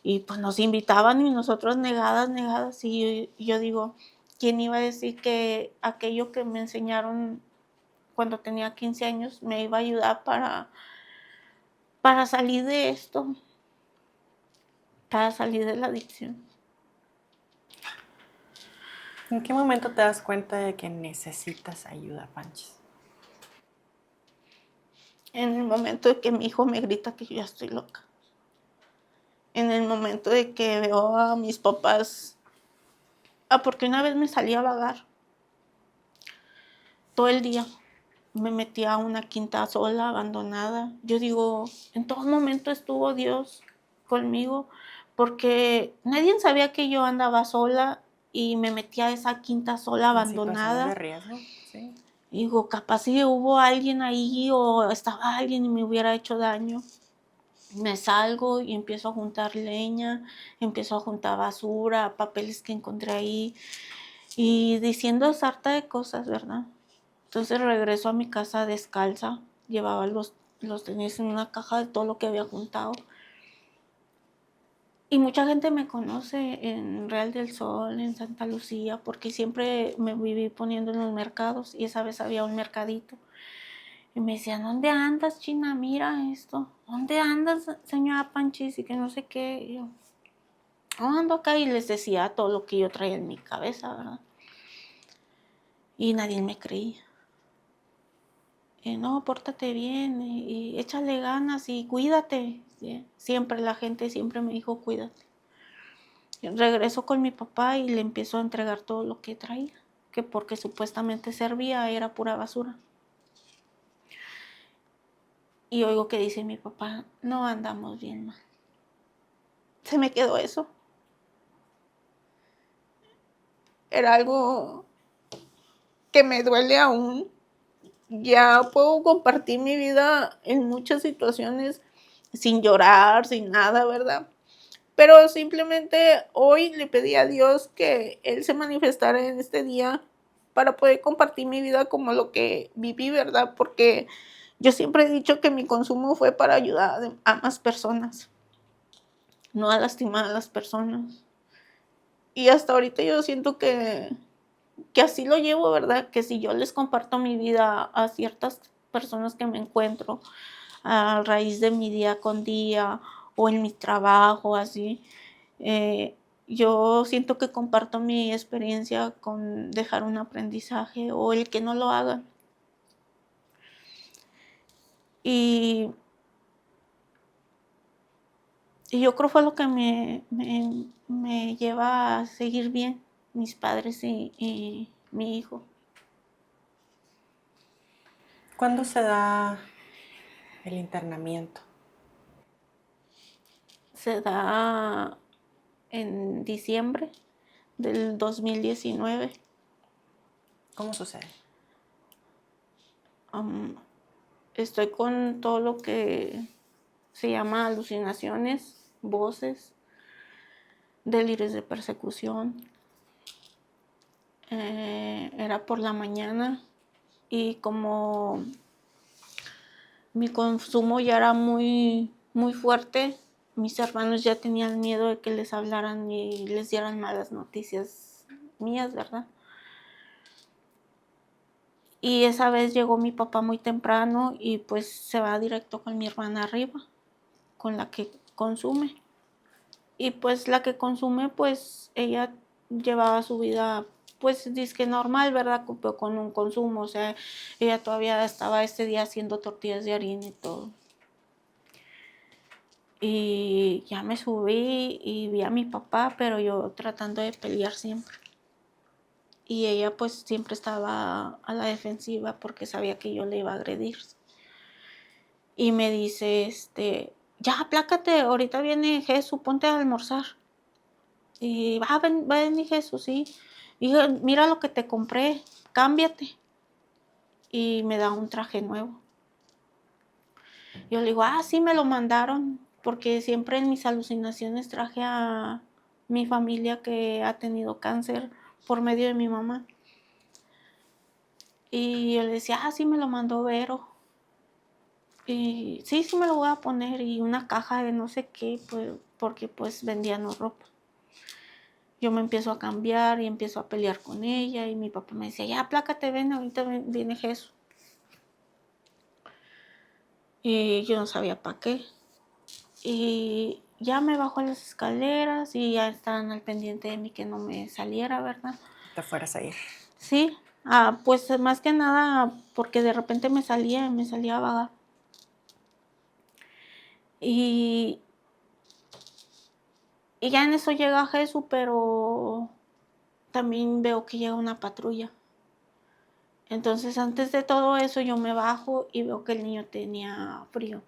Y pues nos invitaban y nosotros negadas. Y yo digo, ¿quién iba a decir que aquello que me enseñaron cuando tenía 15 años me iba a ayudar para salir de esto, para salir de la adicción? ¿En qué momento te das cuenta de que necesitas ayuda, Panchis? En el momento de que mi hijo me grita que yo ya estoy loca. En el momento de que veo a mis papás. Porque una vez me salí a vagar todo el día. Me metí a una quinta sola, abandonada. Yo digo, en todo momento estuvo Dios conmigo, porque nadie sabía que yo andaba sola y me metí a esa quinta sola, En situaciones de abandonada. riesgo, sí. Digo, capaz si hubo alguien ahí o estaba alguien y me hubiera hecho daño. Me salgo y empiezo a juntar leña, empiezo a juntar basura, papeles que encontré ahí y diciendo sarta de cosas, ¿verdad? Entonces regreso a mi casa descalza, llevaba los tenis en una caja de todo lo que había juntado. Y mucha gente me conoce en Real del Sol, en Santa Lucía, porque siempre me viví poniendo en los mercados y esa vez había un mercadito. Y me decían, ¿dónde andas, China? Mira esto. ¿Dónde andas, señora Panchis? Y que no sé qué. Y yo, ando acá, y les decía todo lo que yo traía en mi cabeza, ¿verdad? Y nadie me creía. No, pórtate bien y échale ganas y cuídate. ¿Sí? Siempre la gente siempre me dijo, cuídate. Regreso con mi papá y le empiezo a entregar todo lo que traía, que porque supuestamente servía era pura basura. Y oigo que dice mi papá, no andamos bien mal. Se me quedó eso. Era algo que me duele aún. Ya puedo compartir mi vida en muchas situaciones sin llorar, sin nada, ¿verdad? Pero simplemente hoy le pedí a Dios que Él se manifestara en este día para poder compartir mi vida como lo que viví, ¿verdad? Porque yo siempre he dicho que mi consumo fue para ayudar a más personas, no a lastimar a las personas. Y hasta ahorita yo siento que así lo llevo, ¿verdad? Que si yo les comparto mi vida a ciertas personas que me encuentro a raíz de mi día con día o en mi trabajo, así, eh, yo siento que comparto mi experiencia con dejar un aprendizaje o el que no lo hagan. Y, y yo creo fue lo que me lleva a seguir bien, mis padres y mi hijo. ¿Cuándo se da el internamiento? Se da en diciembre del 2019. ¿Cómo sucede? Estoy con todo lo que se llama alucinaciones, voces, delirios de persecución. Era por la mañana y como mi consumo ya era muy, muy fuerte, mis hermanos ya tenían miedo de que les hablaran y les dieran malas noticias mías, ¿verdad? Y esa vez llegó mi papá muy temprano y pues se va directo con mi hermana arriba, con la que consume. Y pues la que consume, pues ella llevaba su vida, pues disque normal, ¿verdad? Pero con un consumo, o sea, ella todavía estaba ese día haciendo tortillas de harina y todo. Y ya me subí y vi a mi papá, pero yo tratando de pelear siempre. Y ella pues siempre estaba a la defensiva porque sabía que yo le iba a agredir. Y me dice, ya aplácate, ahorita viene Jesús, ponte a almorzar. Y va a venir Jesús, sí. Y mira lo que te compré, cámbiate. Y me da un traje nuevo. Yo le digo, sí, me lo mandaron, porque siempre en mis alucinaciones traje a mi familia que ha tenido cáncer por medio de mi mamá. Y yo le decía, sí, me lo mandó Vero. Y sí, me lo voy a poner. Y una caja de no sé qué, pues, porque pues vendían ropa. Yo me empiezo a cambiar y empiezo a pelear con ella. Y mi papá me decía, ya, aplácate, ven, ahorita viene Jesús. Y yo no sabía para qué. Y ya me bajó las escaleras y ya estaban al pendiente de mí que no me saliera, ¿verdad? Te fueras a ir. Sí, pues más que nada porque de repente me salía a vagar. Y ya en eso llega Jesús, pero también veo que llega una patrulla. Entonces antes de todo eso yo me bajo y veo que el niño tenía frío.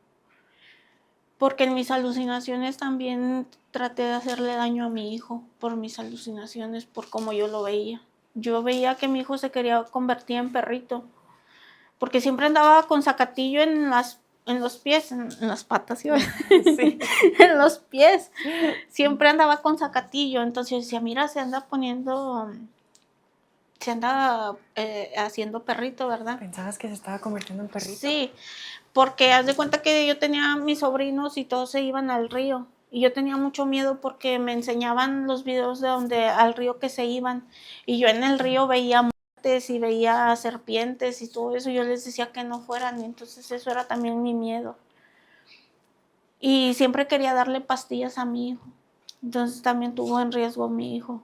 Porque en mis alucinaciones también traté de hacerle daño a mi hijo por mis alucinaciones, por cómo yo lo veía. Yo veía que mi hijo se quería convertir en perrito, porque siempre andaba con zacatillo en los pies, en las patas, ¿sí? Sí. En los pies. Siempre andaba con zacatillo, entonces yo decía, mira, se anda haciendo perrito, ¿verdad? ¿Pensabas que se estaba convirtiendo en perrito? Sí, porque haz de cuenta que yo tenía a mis sobrinos y todos se iban al río. Y yo tenía mucho miedo porque me enseñaban los videos de al río que se iban. Y yo en el río veía muertes y veía serpientes y todo eso. Yo les decía que no fueran. Y entonces eso era también mi miedo. Y siempre quería darle pastillas a mi hijo. Entonces también tuvo en riesgo mi hijo.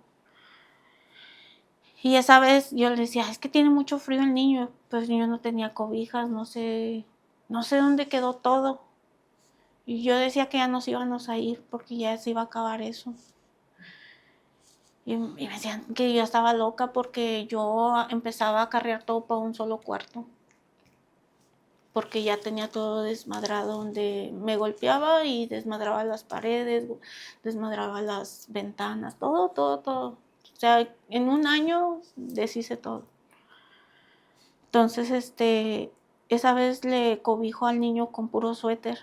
Y esa vez yo le decía, es que tiene mucho frío el niño. Pues yo no tenía cobijas, no sé dónde quedó todo. Y yo decía que ya nos íbamos a ir porque ya se iba a acabar eso. Y me decían que yo estaba loca porque yo empezaba a carrear todo para un solo cuarto. Porque ya tenía todo desmadrado, donde me golpeaba y desmadraba las paredes, desmadraba las ventanas, todo, todo, todo. O sea, en un año deshice todo. Entonces, esa vez le cobijo al niño con puro suéter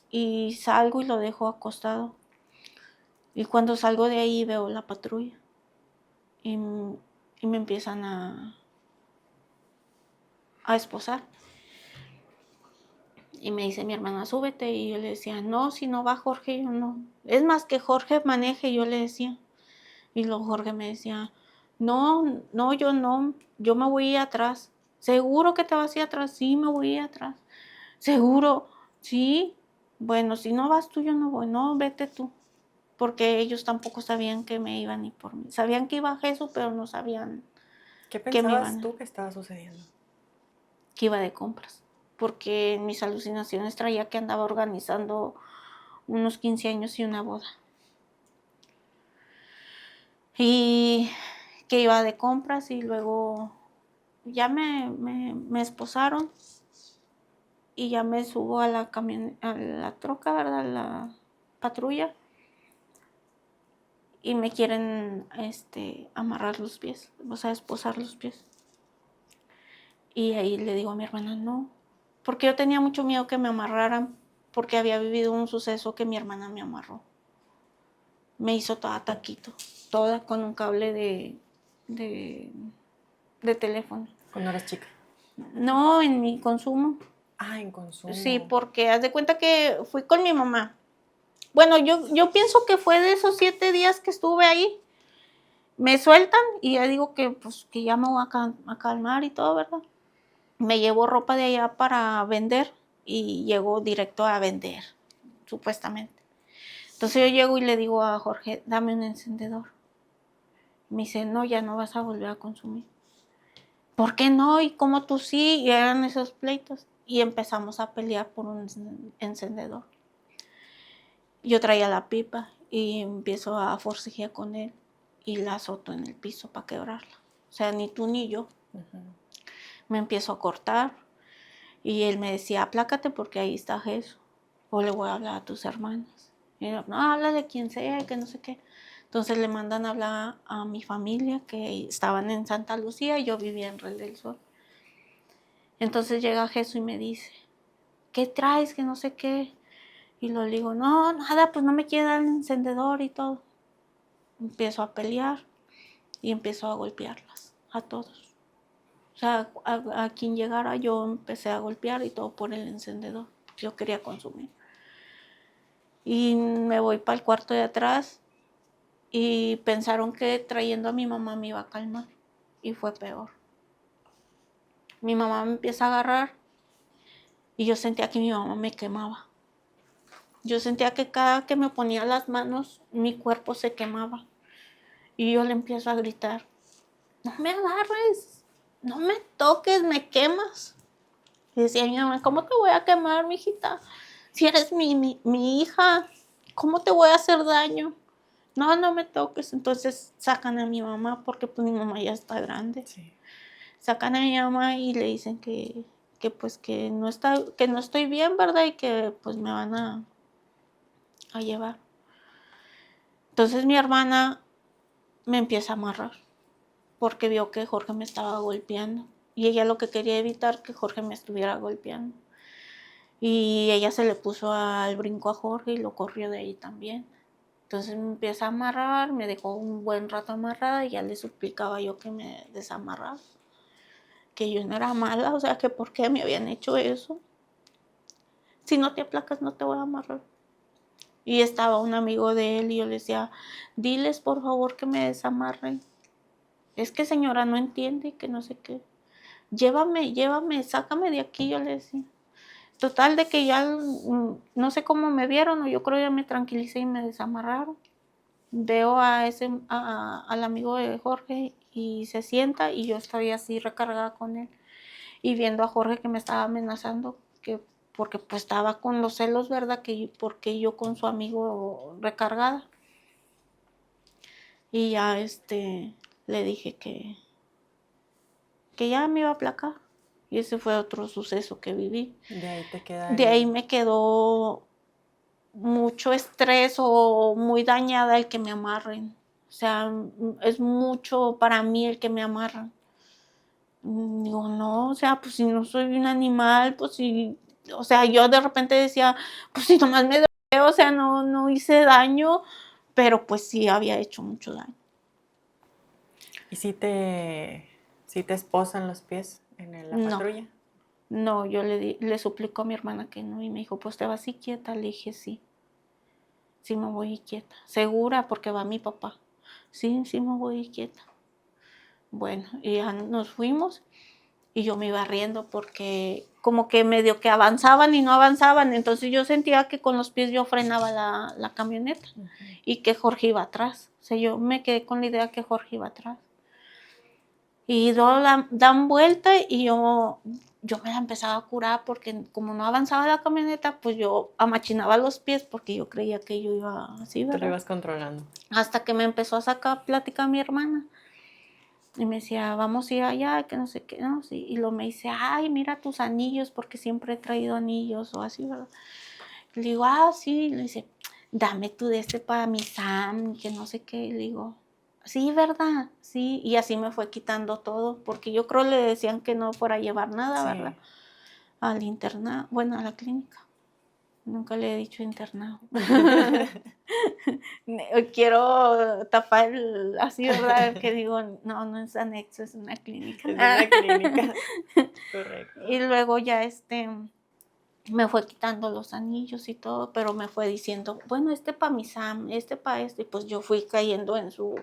y salgo y lo dejo acostado. Y cuando salgo de ahí veo la patrulla y me empiezan a esposar. Y me dice mi hermana, súbete. Y yo le decía, no, si no va Jorge, yo no. Es más, que Jorge maneje, yo le decía. Y luego Jorge me decía, no, no, yo no, yo me voy a ir atrás. ¿Seguro que te vas a ir atrás? Sí, me voy a ir atrás. ¿Seguro? Sí. Bueno, si no vas tú, yo no voy. No, vete tú. Porque ellos tampoco sabían que me iban a ir por mí. Sabían que iba a Jesús, pero no sabían ¿Qué que me pensabas iban tú que estaba sucediendo? que iba de compras. Porque en mis alucinaciones traía que andaba organizando unos 15 años y una boda. Y que iba de compras y luego ya me esposaron y ya me subo a la a la troca, ¿verdad? A la patrulla. Y me quieren amarrar los pies, o sea, esposar los pies. Y ahí le digo a mi hermana, no, porque yo tenía mucho miedo que me amarraran, porque había vivido un suceso que mi hermana me amarró. Me hizo toda taquito, toda con un cable de, de teléfono. Cuando eras chica. No, en mi consumo. Ah, en consumo. Sí, porque haz de cuenta que fui con mi mamá. Bueno, yo pienso que fue de esos 7 días que estuve ahí. Me sueltan y ya digo que, pues, que ya me voy a calmar y todo, ¿verdad? Me llevo ropa de allá para vender y llego directo a vender, supuestamente. Entonces yo llego y le digo a Jorge, dame un encendedor. Me dice, no, ya no vas a volver a consumir. ¿Por qué no? ¿Y cómo tú sí? Y eran esos pleitos. Y empezamos a pelear por un encendedor. Yo traía la pipa y empiezo a forcejear con él y la azoto en el piso para quebrarla. O sea, ni tú ni yo. Ujú. Me empiezo a cortar y él me decía, aplácate porque ahí está Jesús. O le voy a hablar a tus hermanas. Y yo, no, háblale a quien sea, que no sé qué. Entonces le mandan a hablar a mi familia que estaban en Santa Lucía y yo vivía en Real del Sol. Entonces llega Jesús y me dice, ¿qué traes? Que no sé qué. Y le digo, no, nada, pues no me quiere dar el encendedor y todo. Empiezo a pelear y empiezo a golpearlas, a todos. O sea, a quien llegara yo empecé a golpear y todo por el encendedor. Yo quería consumir. Y me voy para el cuarto de atrás y pensaron que trayendo a mi mamá me iba a calmar. Y fue peor. Mi mamá me empieza a agarrar y yo sentía que mi mamá me quemaba. Yo sentía que cada que me ponía las manos, mi cuerpo se quemaba. Y yo le empiezo a gritar, no me agarres, no me toques, me quemas. Y decía mi mamá, ¿cómo te voy a quemar, mijita? Si eres mi hija, ¿cómo te voy a hacer daño? No, no me toques. Entonces sacan a mi mamá porque pues mi mamá ya está grande. Sí. Sacan a mi mamá y le dicen que pues que no estoy bien, ¿verdad? Y que pues me van a llevar. Entonces mi hermana me empieza a amarrar porque vio que Jorge me estaba golpeando y ella lo que quería evitar que Jorge me estuviera golpeando. Y ella se le puso al brinco a Jorge y lo corrió de ahí también. Entonces me empieza a amarrar, me dejó un buen rato amarrada y ya le suplicaba yo que me desamarrara. Que yo no era mala, o sea, que por qué me habían hecho eso. Si no te aplacas no te voy a amarrar. Y estaba un amigo de él y yo le decía, diles por favor que me desamarren. Es que señora no entiende que no sé qué. Llévame, sácame de aquí, yo le decía. Total de que ya no sé cómo me vieron, o yo creo que ya me tranquilicé y me desamarraron. Veo al amigo de Jorge y se sienta y yo estoy así recargada con él. Y viendo a Jorge que me estaba amenazando, porque pues estaba con los celos, ¿verdad? Porque yo con su amigo recargada. Y ya le dije que ya me iba a aplacar. Y ese fue otro suceso que viví. De ahí te queda De ahí me quedó mucho estrés o muy dañada el que me amarren. O sea, es mucho para mí el que me amarran. Digo, no, o sea, pues si no soy un animal, pues si, o sea, yo de repente decía, pues si nomás me drogué, o sea, no hice daño, pero pues sí había hecho mucho daño. ¿Y si te esposan los pies en la No. patrulla? No, yo le suplicó a mi hermana que no y me dijo, pues te vas y quieta. Le dije, sí me voy y quieta. ¿Segura? Porque va mi papá. Sí me voy y quieta. Bueno, y ya nos fuimos y yo me iba riendo porque como que medio que avanzaban y no avanzaban. Entonces yo sentía que con los pies yo frenaba la camioneta y que Jorge iba atrás. O sea, yo me quedé con la idea que Jorge iba atrás. Y dan vuelta y yo me la empezaba a curar porque como no avanzaba la camioneta, pues yo amachinaba los pies porque yo creía que yo iba así, Te lo ¿verdad? ibas controlando. Hasta que me empezó a sacar plática mi hermana. Y me decía, vamos a ir allá, que no sé qué, no, sí. Y luego me dice, ay, mira tus anillos, porque siempre he traído anillos o así, ¿verdad? Le digo, sí. Le dice, dame tú de para mi Sam, que no sé qué. Y le digo, sí, ¿verdad? Sí. Y así me fue quitando todo, porque yo creo le decían que no fuera a llevar nada, Sí. ¿verdad? Al internado, bueno, a la clínica. Nunca le he dicho internado. Quiero tapar así, ¿verdad? Que digo, no es anexo, es una clínica. Es una clínica. Correcto. Y luego ya me fue quitando los anillos y todo, pero me fue diciendo, bueno, para mi Sam, para y pues yo fui cayendo en su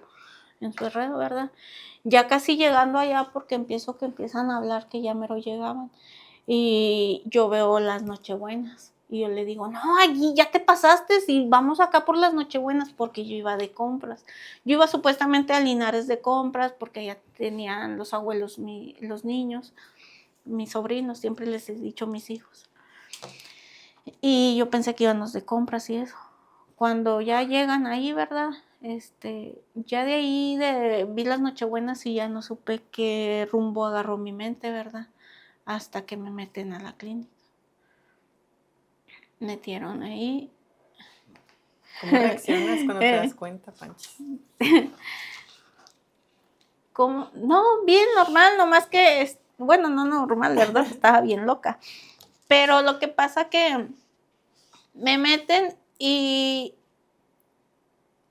enredo, ¿verdad? Ya casi llegando allá, porque empiezan a hablar que ya mero llegaban, y yo veo las Nochebuenas, y yo le digo, no, allí ya te pasaste, y vamos acá por las Nochebuenas, porque yo iba de compras. Yo iba supuestamente a Linares de compras, porque ya tenían los abuelos, los niños, mis sobrinos, siempre les he dicho mis hijos. Y yo pensé que íbamos de compras y eso. Cuando ya llegan ahí, ¿verdad? Ya de ahí vi las Nochebuenas y ya no supe qué rumbo agarró mi mente, ¿verdad? Hasta que me meten a la clínica. Metieron ahí. ¿Cómo reaccionas cuando te das cuenta, Panchis? ¿Cómo? No, bien normal, nomás que, bueno, no normal, ¿verdad? Estaba bien loca. Pero lo que pasa que me meten y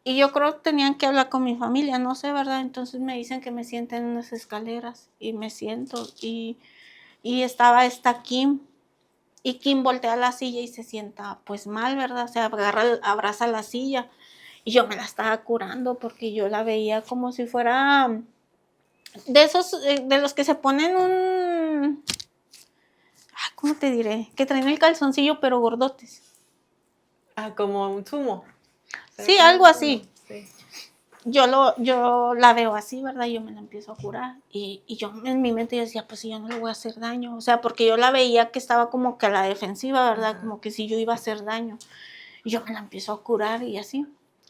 yo creo que tenían que hablar con mi familia, no sé, ¿verdad? Entonces me dicen que me sienten en unas escaleras y me siento y estaba Kim y Kim voltea a la silla y se sienta pues mal, ¿verdad? O sea, abraza la silla y yo me la estaba curando porque yo la veía como si fuera de esos, de los que se ponen ¿cómo te diré? Que traen el calzoncillo pero gordotes. Como un zumo. Sí, Como algo un así. zumo, sí. Yo la veo así, ¿verdad? Yo me la empiezo a curar. Y yo en mi mente yo decía, pues si yo no le voy a hacer daño. O sea, porque yo la veía que estaba como que a la defensiva, ¿verdad? Ajá. Como que si yo iba a hacer daño. Y yo me la empiezo a curar y así.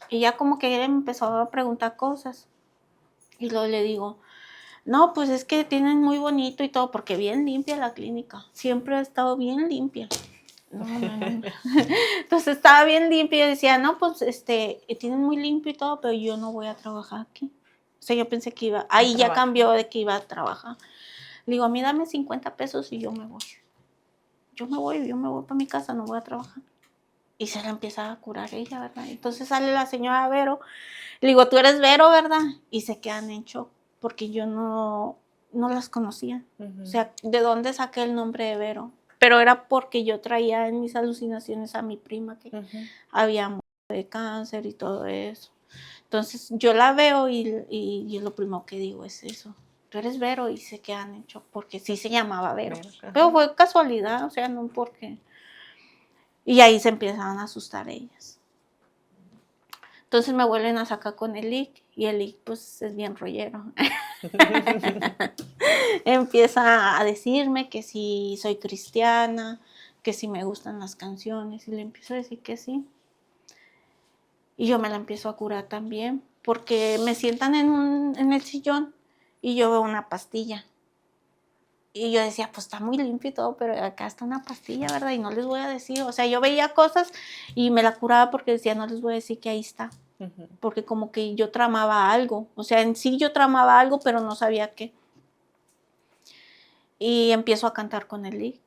Y ya como que ella me empezó a preguntar cosas. Y luego le digo, no, pues es que tienen muy bonito y todo, porque bien limpia la clínica. Siempre ha estado bien limpia. No. Entonces estaba bien limpio y yo decía, no, pues tienen muy limpio y todo, pero yo no voy a trabajar aquí. O sea, yo pensé que iba, ahí ya cambió de que iba a trabajar. Le digo, a mí dame 50 pesos y yo me voy. Yo me voy para mi casa, no voy a trabajar. Y se la empieza a curar ella, ¿verdad? Entonces sale la señora Vero. Le digo, tú eres Vero, ¿verdad? Y se quedan en shock porque yo no las conocía. O sea, ¿de dónde saqué el nombre de Vero? Pero era porque yo traía en mis alucinaciones a mi prima que había muerto de cáncer y todo eso. Entonces yo la veo y lo primero que digo es eso. Tú eres Vero y se quedan en shock porque sí se llamaba Vero. Pero fue casualidad, o sea, no porque... Y ahí se empiezan a asustar ellas. Entonces me vuelven a sacar con el IC y el IC pues es bien rollero. Empieza a decirme que si soy cristiana, que si me gustan las canciones y le empiezo a decir que sí. Y yo me la empiezo a curar también. porque me sientan en el sillón y yo veo una pastilla. Y yo decía, pues está muy limpio y todo, pero acá está una pastilla, ¿verdad? Y no les voy a decir, o sea, yo veía cosas y me la curaba porque decía, no les voy a decir que ahí está. Porque como que yo tramaba algo, o sea, en sí yo tramaba algo, pero no sabía qué. Y empiezo a cantar con el lic.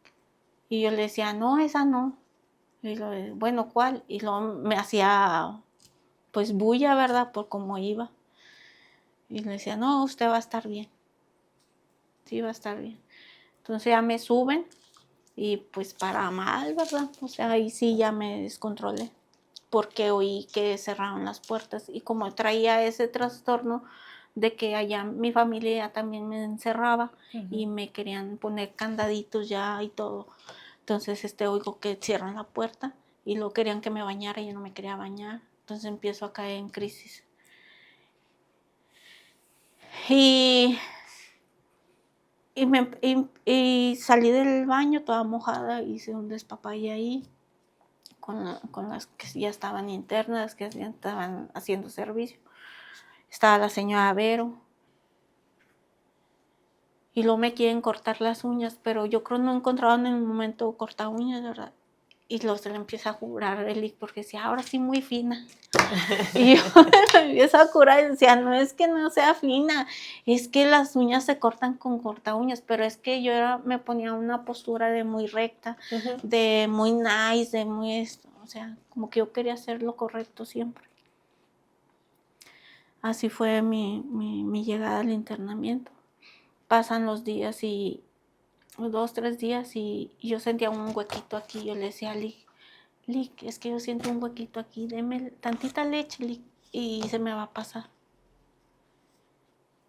Y yo le decía, no, esa no. Y lo, bueno, ¿cuál? Y luego me hacía, pues, bulla, ¿verdad? Por cómo iba. Y le decía, no, usted va a estar bien. Sí, va a estar bien. Entonces ya me suben y pues para mal, ¿verdad? O sea, ahí sí ya me descontrolé porque oí que cerraron las puertas y como traía ese trastorno de que allá mi familia ya también me encerraba y me querían poner candaditos ya y todo. Entonces oigo que cierran la puerta y luego querían que me bañara y yo no me quería bañar. Entonces empiezo a caer en crisis. Y Y salí del baño toda mojada, hice un despapalle ahí con las que ya estaban internas, que ya estaban haciendo servicio. Estaba la señora Vero. Y luego me quieren cortar las uñas, pero yo creo no encontraban en el momento corta uñas, ¿verdad? Y luego se le empieza a jurar el lic porque decía, ahora sí muy fina. Y yo me empiezo a curar y decía, no es que no sea fina, es que las uñas se cortan con corta uñas, pero es que yo me ponía una postura de muy recta, de muy nice, de muy esto, o sea, como que yo quería hacer lo correcto siempre. Así fue mi llegada al internamiento. Pasan los días y 2, 3 días y yo sentía un huequito aquí, yo le decía a Lic, es que yo siento un huequito aquí, deme tantita leche, Lic, y se me va a pasar.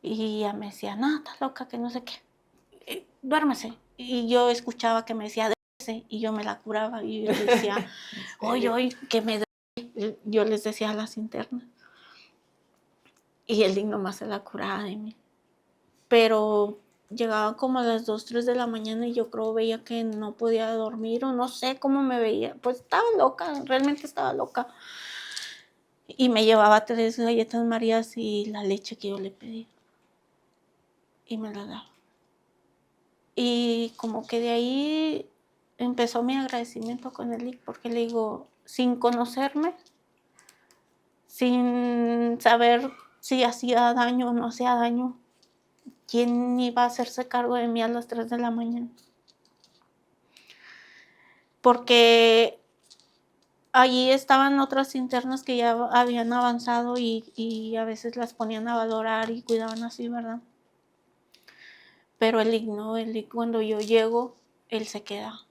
Y ella me decía, no, estás loca, que no sé qué, duérmese. Y yo escuchaba que me decía, duérmese, y yo me la curaba, y yo decía, oye, que me duele. Yo les decía a las internas. Y el Lic nomás se la curaba de mí. Pero llegaban como a las 2, 3 de la mañana y yo creo veía que no podía dormir o no sé cómo me veía. Pues estaba loca, realmente estaba loca. Y me llevaba 3 galletas Marías y la leche que yo le pedí. Y me la daba. Y como que de ahí empezó mi agradecimiento con el Lic porque le digo, sin conocerme, sin saber si hacía daño o no hacía daño, ¿quién iba a hacerse cargo de mí a las 3 de la mañana? Porque allí estaban otras internas que ya habían avanzado y a veces las ponían a valorar y cuidaban así, ¿verdad? Pero el Lic no, el Lic cuando yo llego, él se queda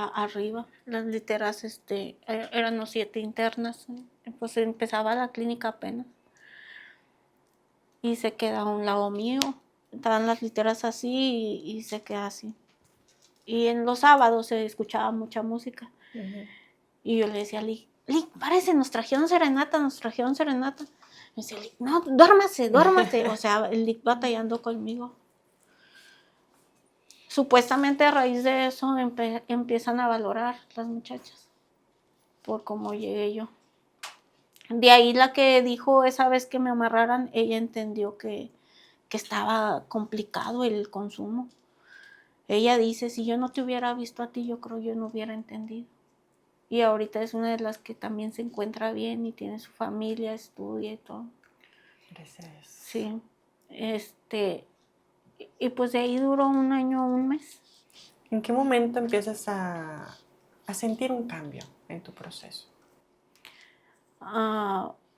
arriba. Las literas, eran los 7 internas, pues empezaba la clínica apenas. Y se queda a un lado mío, estaban las literas así y se queda así. Y en los sábados se escuchaba mucha música. Y yo le decía a Lic, párese, nos trajeron serenata. Me decía Lic, no, duérmase. O sea, el Lic batallando conmigo. Supuestamente a raíz de eso empiezan a valorar las muchachas por cómo llegué yo. De ahí la que dijo esa vez que me amarraran, ella entendió que estaba complicado el consumo. Ella dice, si yo no te hubiera visto a ti, yo creo yo no hubiera entendido. Y ahorita es una de las que también se encuentra bien y tiene su familia, estudia y todo. Gracias. Sí. Y pues de ahí duró 1 año, 1 mes. ¿En qué momento empiezas a sentir un cambio en tu proceso?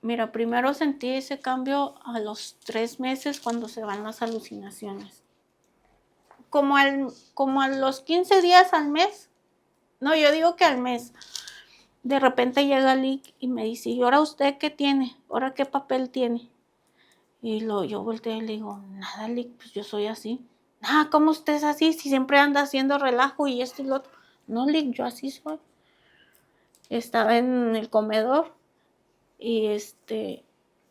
Mira, primero sentí ese cambio a los 3 meses cuando se van las alucinaciones. Como a los 15 días al mes. No, yo digo que al mes. De repente llega Lic y me dice, ¿y ahora usted qué tiene? ¿Ahora qué papel tiene? Y yo volteé y le digo, nada, Lic, pues yo soy así. ¿Cómo usted es así? Si siempre anda haciendo relajo y esto y lo otro. No, Lic, yo así soy. Estaba en el comedor y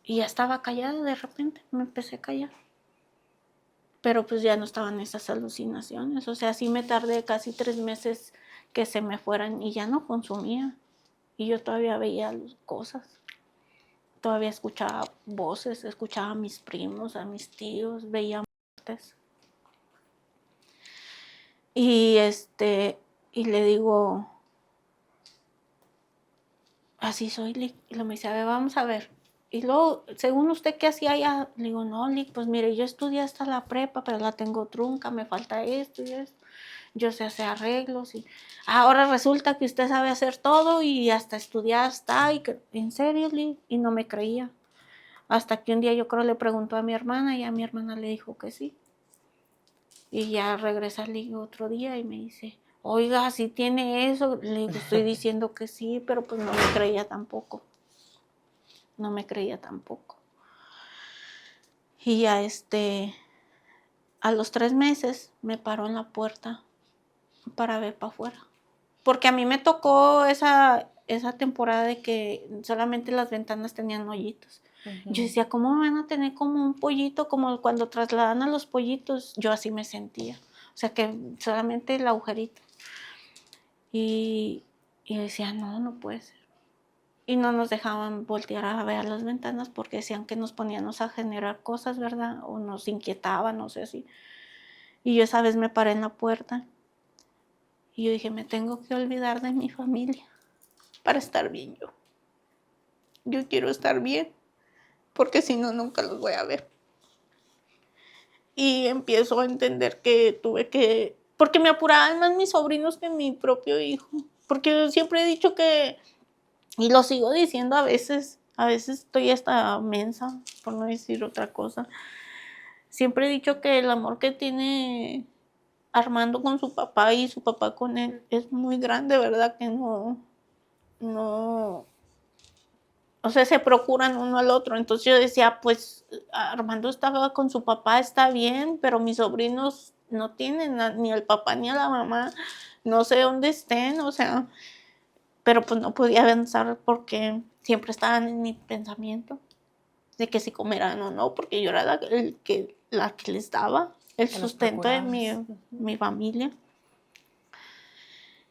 ya estaba callada de repente, me empecé a callar. Pero pues ya no estaban esas alucinaciones, o sea, sí me tardé casi 3 meses que se me fueran y ya no consumía. Y yo todavía veía cosas. todavía escuchaba voces, escuchaba a mis primos, a mis tíos, veía muertes. Y y le digo, así soy, Lick. Y luego me dice, a ver, vamos a ver. Y luego, según usted, ¿qué hacía allá? Le digo, no, Lick, pues mire, yo estudié hasta la prepa, pero la tengo trunca, me falta esto y esto. Yo sé hacer arreglos y ahora resulta que usted sabe hacer todo y hasta estudiar está. Y que, ¿en serio, Lick? Y no me creía. Hasta que un día yo creo le preguntó a mi hermana y a mi hermana le dijo que sí. Y ya regresa Lick otro día y me dice, oiga, ¿sí tiene eso? Le digo, estoy diciendo que sí, pero pues no me creía tampoco. No me creía tampoco. Y ya a los 3 meses me paró en la puerta para ver para afuera. Porque a mí me tocó esa temporada de que solamente las ventanas tenían hoyitos. Yo decía, ¿cómo me van a tener como un pollito? Como cuando trasladan a los pollitos. Yo así me sentía. O sea, que solamente el agujerito. Y decía, no, no puede ser. Y no nos dejaban voltear a ver las ventanas porque decían que nos poníamos a generar cosas, ¿verdad? O nos inquietaban, no sé así. Y yo esa vez me paré en la puerta y yo dije, me tengo que olvidar de mi familia para estar bien yo. Yo quiero estar bien porque si no, nunca los voy a ver. Y empiezo a entender que tuve que... Porque me apuraban más mis sobrinos que mi propio hijo. Porque yo siempre he dicho que... Y lo sigo diciendo a veces estoy hasta mensa, por no decir otra cosa. Siempre he dicho que el amor que tiene Armando con su papá y su papá con él es muy grande, ¿verdad? Que no, o sea, se procuran uno al otro. Entonces yo decía, pues Armando está con su papá, está bien, pero mis sobrinos no tienen ni al papá ni a la mamá, no sé dónde estén, o sea, pero pues no podía avanzar porque siempre estaban en mi pensamiento de que si comerán o no, porque yo era la que les daba el sustento de mi familia.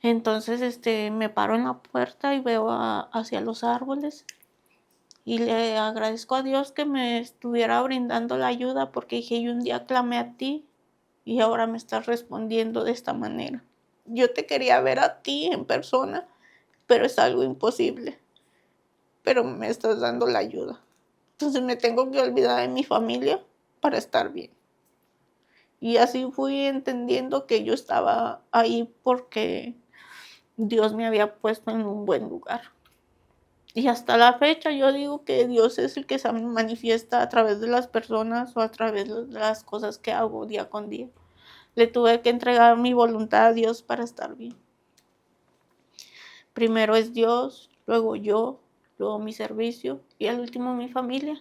Entonces, me paro en la puerta y veo hacia los árboles y le agradezco a Dios que me estuviera brindando la ayuda porque dije, yo un día clamé a ti y ahora me estás respondiendo de esta manera. Yo te quería ver a ti en persona, pero es algo imposible, pero me estás dando la ayuda. Entonces me tengo que olvidar de mi familia para estar bien. Y así fui entendiendo que yo estaba ahí porque Dios me había puesto en un buen lugar. Y hasta la fecha yo digo que Dios es el que se manifiesta a través de las personas o a través de las cosas que hago día con día. Le tuve que entregar mi voluntad a Dios para estar bien. Primero es Dios, luego yo, luego mi servicio y al último mi familia.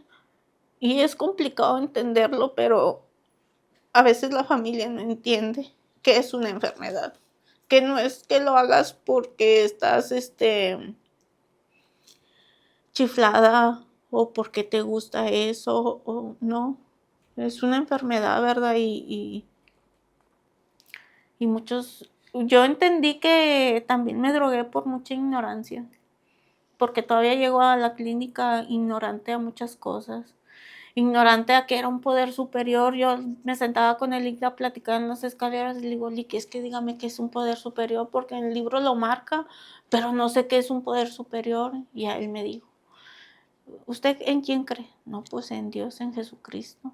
Y es complicado entenderlo, pero a veces la familia no entiende que es una enfermedad. Que no es que lo hagas porque estás chiflada o porque te gusta eso, o no. Es una enfermedad, ¿verdad? Y muchos... Yo entendí que también me drogué por mucha ignorancia, porque todavía llego a la clínica ignorante a muchas cosas. Ignorante a que era un poder superior. Yo me sentaba con el Lick a platicar en las escaleras y le digo, Lick, es que dígame que es un poder superior, porque en el libro lo marca, pero no sé qué es un poder superior. Y a él me dijo, ¿usted en quién cree? No, pues en Dios, en Jesucristo.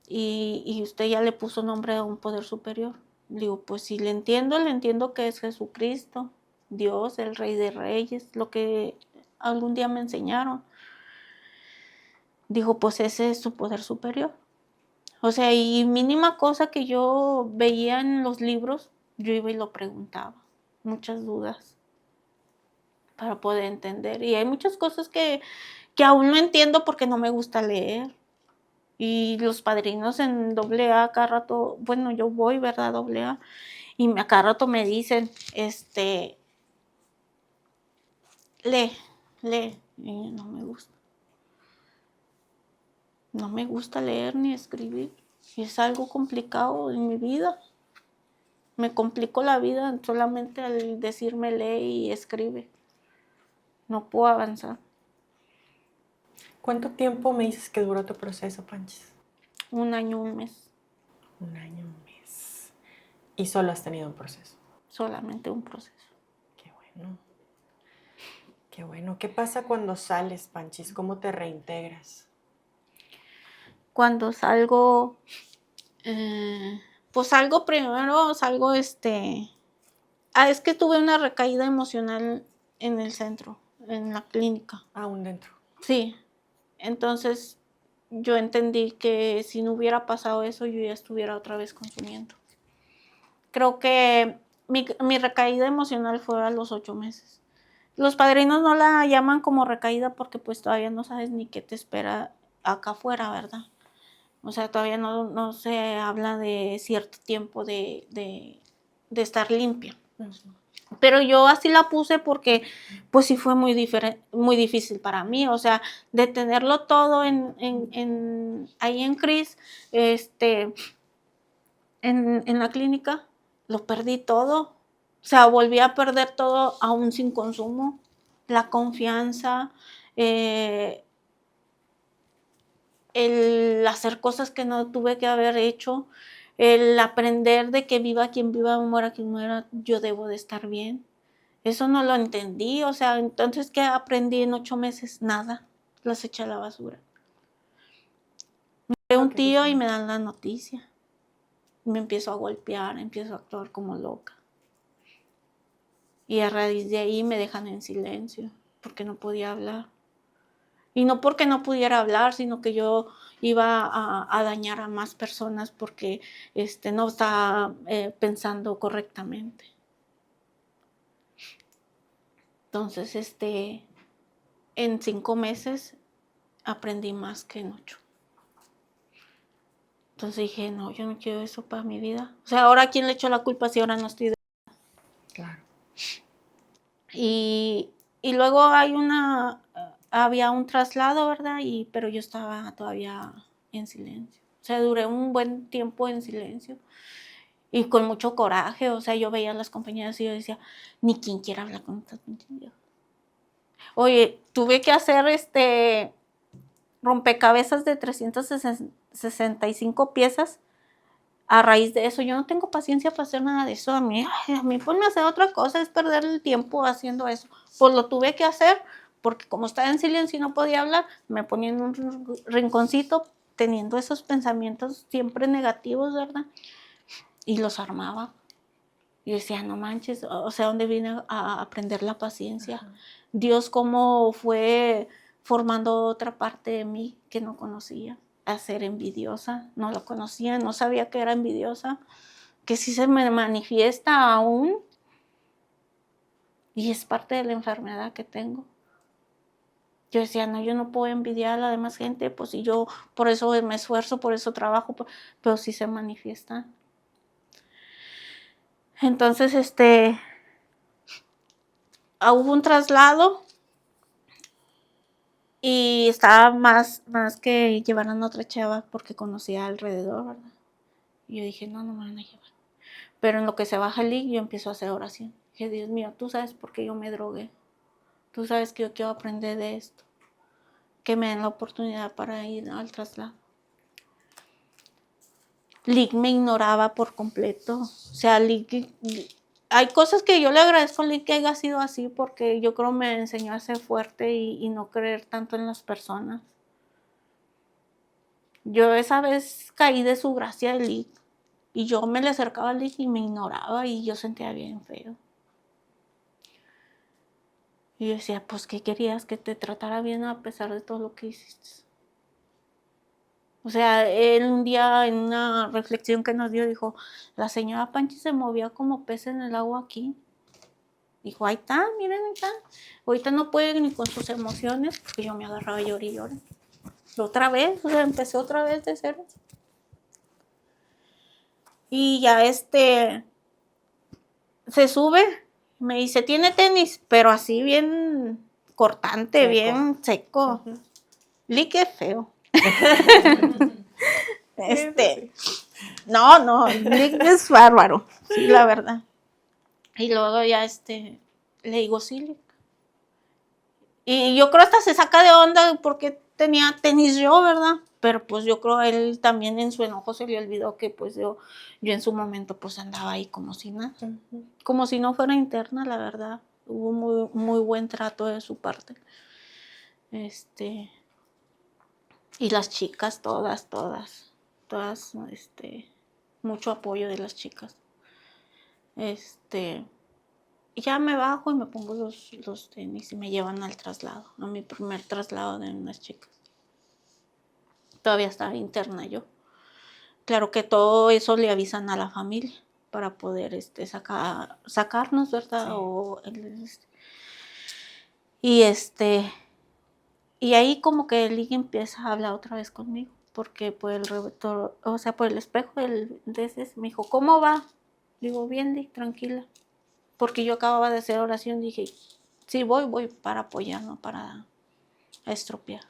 Y usted ya le puso nombre a un poder superior. Le digo, pues si le entiendo que es Jesucristo, Dios, el Rey de Reyes, lo que algún día me enseñaron. Dijo, pues ese es su poder superior. O sea, y mínima cosa que yo veía en los libros, yo iba y lo preguntaba. Muchas dudas para poder entender. Y hay muchas cosas que aún no entiendo porque no me gusta leer. Y los padrinos en AA cada rato, bueno, yo voy, ¿verdad? AA. Y a cada rato me dicen, lee. Y no me gusta. No me gusta leer ni escribir. Es algo complicado en mi vida. Me complico la vida solamente al decirme lee y escribe. No puedo avanzar. ¿Cuánto tiempo me dices que duró tu proceso, Panchis? 1 año, 1 mes. 1 año, 1 mes. ¿Y solo has tenido un proceso? Solamente un proceso. Qué bueno. Qué bueno. ¿Qué pasa cuando sales, Panchis? ¿Cómo te reintegras? Cuando salgo, pues salgo primero, es que tuve una recaída emocional en el centro, en la clínica. Aún dentro. Sí, entonces yo entendí que si no hubiera pasado eso, yo ya estuviera otra vez consumiendo. Creo que mi recaída emocional fue a los 8 meses. Los padrinos no la llaman como recaída porque pues todavía no sabes ni qué te espera acá afuera, ¿verdad? O sea, todavía no se habla de cierto tiempo de estar limpia. Pero yo así la puse porque pues sí fue muy difícil para mí. O sea, de tenerlo todo ahí en Cris, en la clínica, lo perdí todo. O sea, volví a perder todo aún sin consumo. La confianza, el hacer cosas que no tuve que haber hecho, el aprender de que viva quien viva, muera quien muera, yo debo de estar bien. Eso no lo entendí, o sea, entonces, ¿qué aprendí en 8 meses? Nada, los eché a la basura. Me ve un tío y me dan la noticia. Me empiezo a golpear, empiezo a actuar como loca. Y a raíz de ahí me dejan en silencio, porque no podía hablar. Y no porque no pudiera hablar, sino que yo iba a dañar a más personas porque no estaba pensando correctamente. Entonces, en 5 meses aprendí más que en 8. Entonces dije, no, yo no quiero eso para mi vida. O sea, ahora ¿quién le echó la culpa si ahora no estoy de... Claro. Y luego había un traslado, ¿verdad? Pero yo estaba todavía en silencio. O sea, duré un buen tiempo en silencio y con mucho coraje. O sea, yo veía a las compañeras y yo decía, ni quien quiera hablar con estas pinches viejas. Oye, tuve que hacer rompecabezas de 365 piezas. A raíz de eso, yo no tengo paciencia para hacer nada de eso. A mí ponme a hacer otra cosa, es perder el tiempo haciendo eso. Pues lo tuve que hacer, porque como estaba en silencio y no podía hablar, me ponía en un rinconcito teniendo esos pensamientos siempre negativos, ¿verdad? Y los armaba. Y decía, no manches, o sea, ¿dónde vine a aprender la paciencia? Ajá. Dios cómo fue formando otra parte de mí que no conocía. A ser envidiosa, no lo conocía, no sabía que era envidiosa, que sí se me manifiesta aún y es parte de la enfermedad que tengo. Yo decía, no, yo no puedo envidiar a la demás gente, pues si yo por eso me esfuerzo, por eso trabajo, pero sí se manifiesta. Entonces, hubo un traslado y estaba más que llevaran a otra chava porque conocía alrededor, ¿verdad? Y yo dije, no me van a llevar. Pero en lo que se baja el link, yo empiezo a hacer oración. Dije, Dios mío, tú sabes por qué yo me drogué. Tú sabes que yo quiero aprender de esto. Que me den la oportunidad para ir al traslado. Lick me ignoraba por completo. O sea, Lick, hay cosas que yo le agradezco a Lick que haya sido así porque yo creo me enseñó a ser fuerte y no creer tanto en las personas. Yo esa vez caí de su gracia de Lick y yo me le acercaba a Lick y me ignoraba y yo sentía bien feo. Y yo decía, pues, ¿qué querías? Que te tratara bien a pesar de todo lo que hiciste. O sea, él un día en una reflexión que nos dio, dijo, la señora Panchi se movía como pez en el agua aquí. Dijo, ahí está, miren, ahí está. Ahorita no puede ni con sus emociones, porque yo me agarraba a llorar y llorar. Otra vez, o sea, empecé otra vez de cero. Y ya se sube, me dice, tiene tenis, pero así bien cortante, seco. Bien seco. Uh-huh. Lique feo. No, Lick es bárbaro, sí, la verdad. Y luego ya le digo, sí, Lick. Y yo creo hasta se saca de onda porque tenía tenis yo, ¿verdad? Pero pues yo creo él también en su enojo se le olvidó que pues yo en su momento pues andaba ahí como si nada. Como si no fuera interna, la verdad. Hubo muy buen trato de su parte. Y las chicas, todas, mucho apoyo de las chicas. Ya me bajo y me pongo los tenis y me llevan al traslado, a mi primer traslado de unas chicas. Todavía estaba interna yo. Claro que todo eso le avisan a la familia para poder sacarnos, ¿verdad? Sí. Y ahí como que el Ligue empieza a hablar otra vez conmigo, porque por el retrovisor, o sea, por el espejo de ese me dijo, ¿cómo va? Digo, bien, Dick, tranquila. Porque yo acababa de hacer oración, dije, sí, voy para apoyar, no para estropear.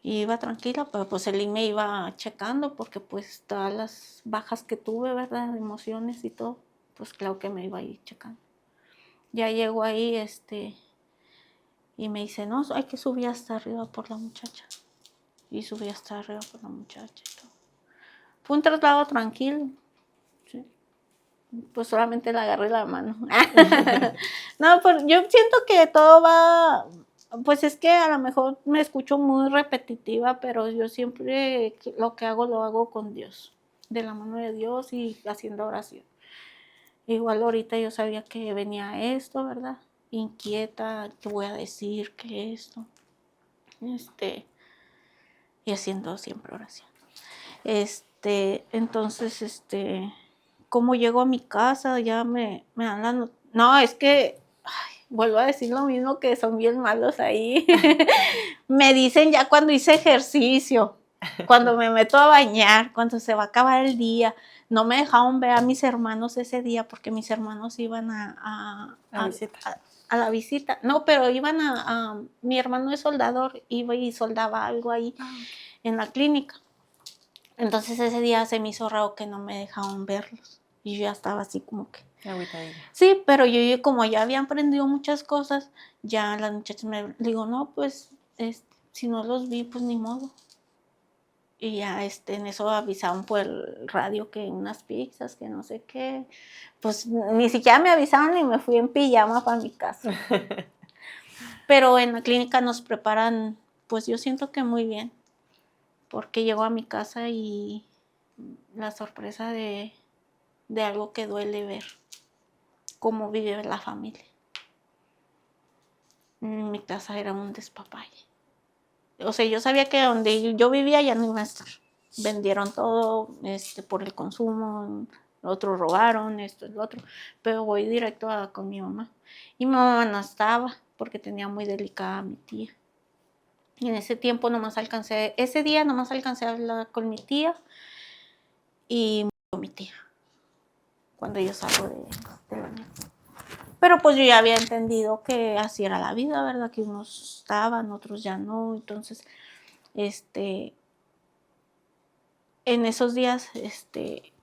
Y iba tranquila, pero pues el Ligue me iba checando, porque pues todas las bajas que tuve, ¿verdad? De emociones y todo, pues claro que me iba a ir checando. Ya llego ahí, y me dice, no, hay que subir hasta arriba por la muchacha. Y subí hasta arriba por la muchacha y todo. Fue un traslado tranquilo. ¿Sí? Pues solamente le agarré la mano. No, pues yo siento que todo va, pues es que a lo mejor me escucho muy repetitiva, pero yo siempre lo que hago lo hago con Dios, de la mano de Dios y haciendo oración. Igual ahorita yo sabía que venía esto, ¿verdad? Inquieta, ¿qué voy a decir? ¿Qué esto? Y haciendo siempre oración. Entonces, como llego a mi casa, ya me dan la no, es que, vuelvo a decir lo mismo, que son bien malos ahí. Me dicen ya cuando hice ejercicio, cuando me meto a bañar, cuando se va a acabar el día. No me dejaron ver a mis hermanos ese día porque mis hermanos iban a la visita. No, pero iban mi hermano es soldador, iba y soldaba algo ahí en la clínica. Entonces ese día se me hizo raro que no me dejaban verlos. Y yo ya estaba así como que... Sí, pero yo como ya habían aprendido muchas cosas, ya las muchachas me digo, no, pues si no los vi, pues ni modo. Y ya en eso avisaban por el radio que unas pizzas, que no sé qué. Pues ni siquiera me avisaban y me fui en pijama para mi casa. Pero en la clínica nos preparan, pues yo siento que muy bien. Porque llego a mi casa y la sorpresa de algo que duele ver, cómo vive la familia. Mi casa era un despapalle. O sea, yo sabía que donde yo vivía ya no iba a estar. Vendieron todo por el consumo, otros robaron, esto y lo otro. Pero voy directo con mi mamá. Y mi mamá no estaba porque tenía muy delicada a mi tía. Y en ese tiempo ese día nomás alcancé a hablar con mi tía y murió mi tía cuando yo salgo de la niña. Pero pues yo ya había entendido que así era la vida, ¿verdad? Que unos estaban, otros ya no. Entonces, en esos días,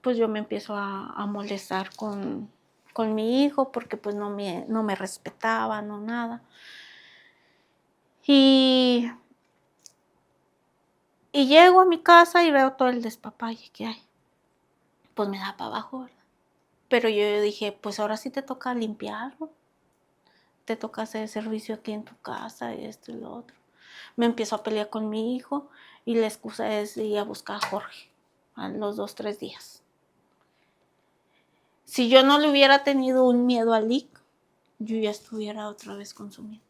pues yo me empiezo a molestar con mi hijo porque pues no me respetaba, no nada. Y llego a mi casa y veo todo el despapalle que hay. Pues me da para abajo, ¿verdad? Pero yo dije, pues ahora sí te toca limpiarlo. Te toca hacer servicio aquí en tu casa, esto y lo otro. Me empiezo a pelear con mi hijo y la excusa es ir a buscar a Jorge a los 2, 3 días. Si yo no le hubiera tenido un miedo al Ligue, yo ya estuviera otra vez consumiendo.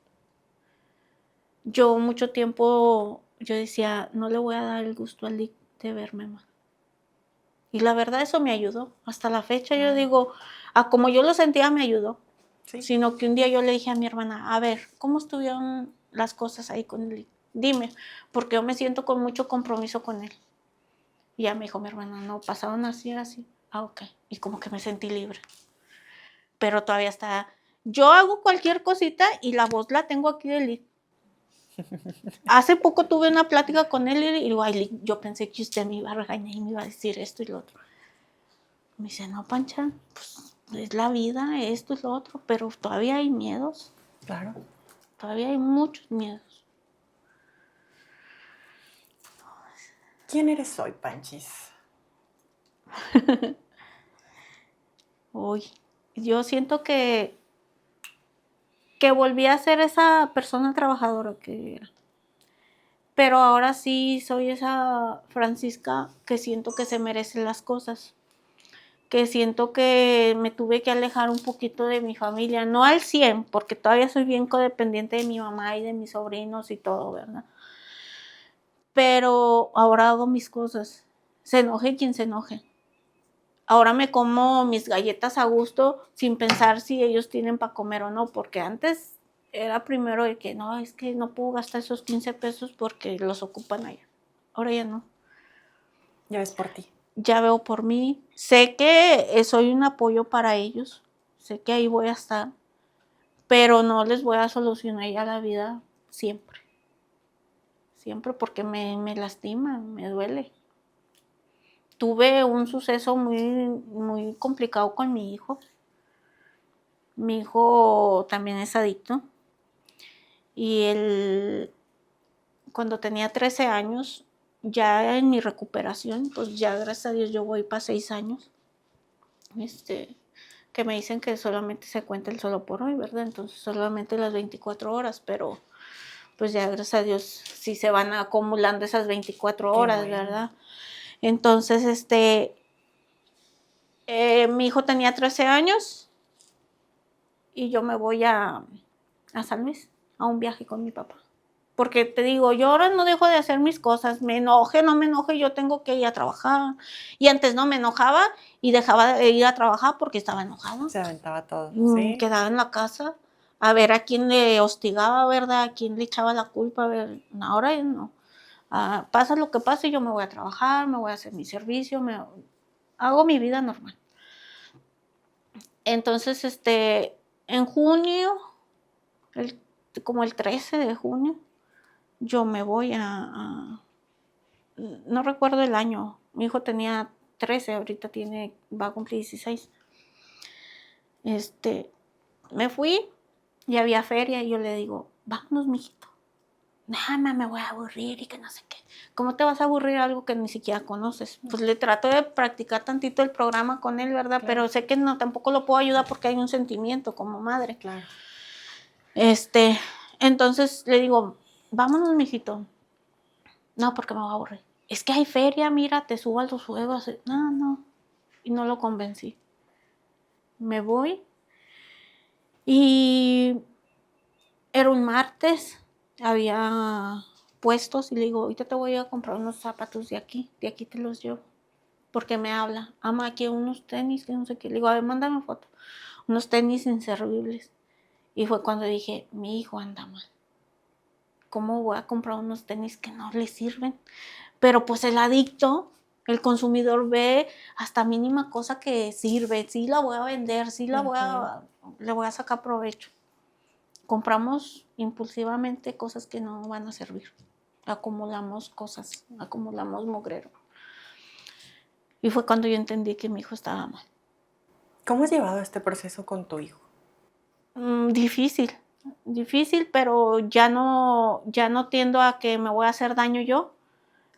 Yo mucho tiempo, yo decía, no le voy a dar el gusto al Ligue de verme mal. Y la verdad eso me ayudó. Hasta la fecha yo digo, como yo lo sentía me ayudó. Sí. Sino que un día yo le dije a mi hermana, a ver, ¿cómo estuvieron las cosas ahí con él? Dime, porque yo me siento con mucho compromiso con él. Y ya me dijo mi hermana, no, pasaron así, así. Ok. Y como que me sentí libre. Pero todavía está, yo hago cualquier cosita y la voz la tengo aquí de Ligue. Hace poco tuve una plática con él y digo, ay, Ligue, yo pensé que usted me iba a regañar y me iba a decir esto y lo otro. Me dice, no, Pancha, pues es la vida, esto y lo otro, pero todavía hay miedos. Claro. Todavía hay muchos miedos. ¿Quién eres hoy, Panchis? Hoy, yo siento que volví a ser esa persona trabajadora que era. Pero ahora sí soy esa Francisca que siento que se merece las cosas. Que siento que me tuve que alejar un poquito de mi familia. No al 100, porque todavía soy bien codependiente de mi mamá y de mis sobrinos y todo, ¿verdad? Pero ahora hago mis cosas. Se enoje quien se enoje. Ahora me como mis galletas a gusto sin pensar si ellos tienen para comer o no, porque antes era primero de que no, es que no puedo gastar esos 15 pesos porque los ocupan allá. Ahora ya no. Ya ves por ti. Ya veo por mí. Sé que soy un apoyo para ellos. Sé que ahí voy a estar, pero no les voy a solucionar ya la vida siempre. Siempre porque me lastima, me duele. Tuve un suceso muy complicado con mi hijo. Mi hijo también es adicto. Y él, cuando tenía 13 años, ya en mi recuperación, pues ya gracias a Dios yo voy para 6 años, que me dicen que solamente se cuenta el solo por hoy, ¿verdad? Entonces solamente las 24 horas, pero pues ya gracias a Dios sí se van acumulando esas 24 horas, bueno. ¿verdad? Entonces, mi hijo tenía 13 años y yo me voy a San Luis, a un viaje con mi papá. Porque te digo, yo ahora no dejo de hacer mis cosas, me enoje, no me enoje, yo tengo que ir a trabajar. Y antes no me enojaba y dejaba de ir a trabajar porque estaba enojada. Se aventaba todo, ¿sí? Quedaba en la casa a ver a quién le hostigaba, ¿verdad? A quién le echaba la culpa, a ver, ahora no. Pasa lo que pase, yo me voy a trabajar, me voy a hacer mi servicio, hago mi vida normal. Entonces, en junio, como el 13 de junio, yo me voy no recuerdo el año, mi hijo tenía 13, ahorita va a cumplir 16. Me fui y había feria y yo le digo, vámonos, mijito. Nada, me voy a aburrir y que no sé qué. ¿Cómo te vas a aburrir algo que ni siquiera conoces? Pues le trato de practicar tantito el programa con él, ¿verdad? Claro. Pero sé que no, tampoco lo puedo ayudar porque hay un sentimiento como madre. Claro. Entonces le digo, vámonos, mijito. No, porque me voy a aburrir. Es que hay feria, mira, te subo a los juegos. No. Y no lo convencí. Me voy. Y era un martes, había puestos y le digo, ahorita te voy a comprar unos zapatos de aquí te los llevo. Porque me habla, ama, aquí unos tenis, que no sé qué. Le digo, a ver, mándame foto. Unos tenis inservibles. Y fue cuando dije, mi hijo anda mal. ¿Cómo voy a comprar unos tenis que no le sirven? Pero pues el adicto, el consumidor ve hasta mínima cosa que sirve. Sí la voy a vender, sí le voy a sacar provecho. Compramos impulsivamente cosas que no van a servir. Acumulamos cosas, acumulamos mugrero. Y fue cuando yo entendí que mi hijo estaba mal. ¿Cómo has llevado este proceso con tu hijo? Difícil, pero ya no tiendo a que me voy a hacer daño yo.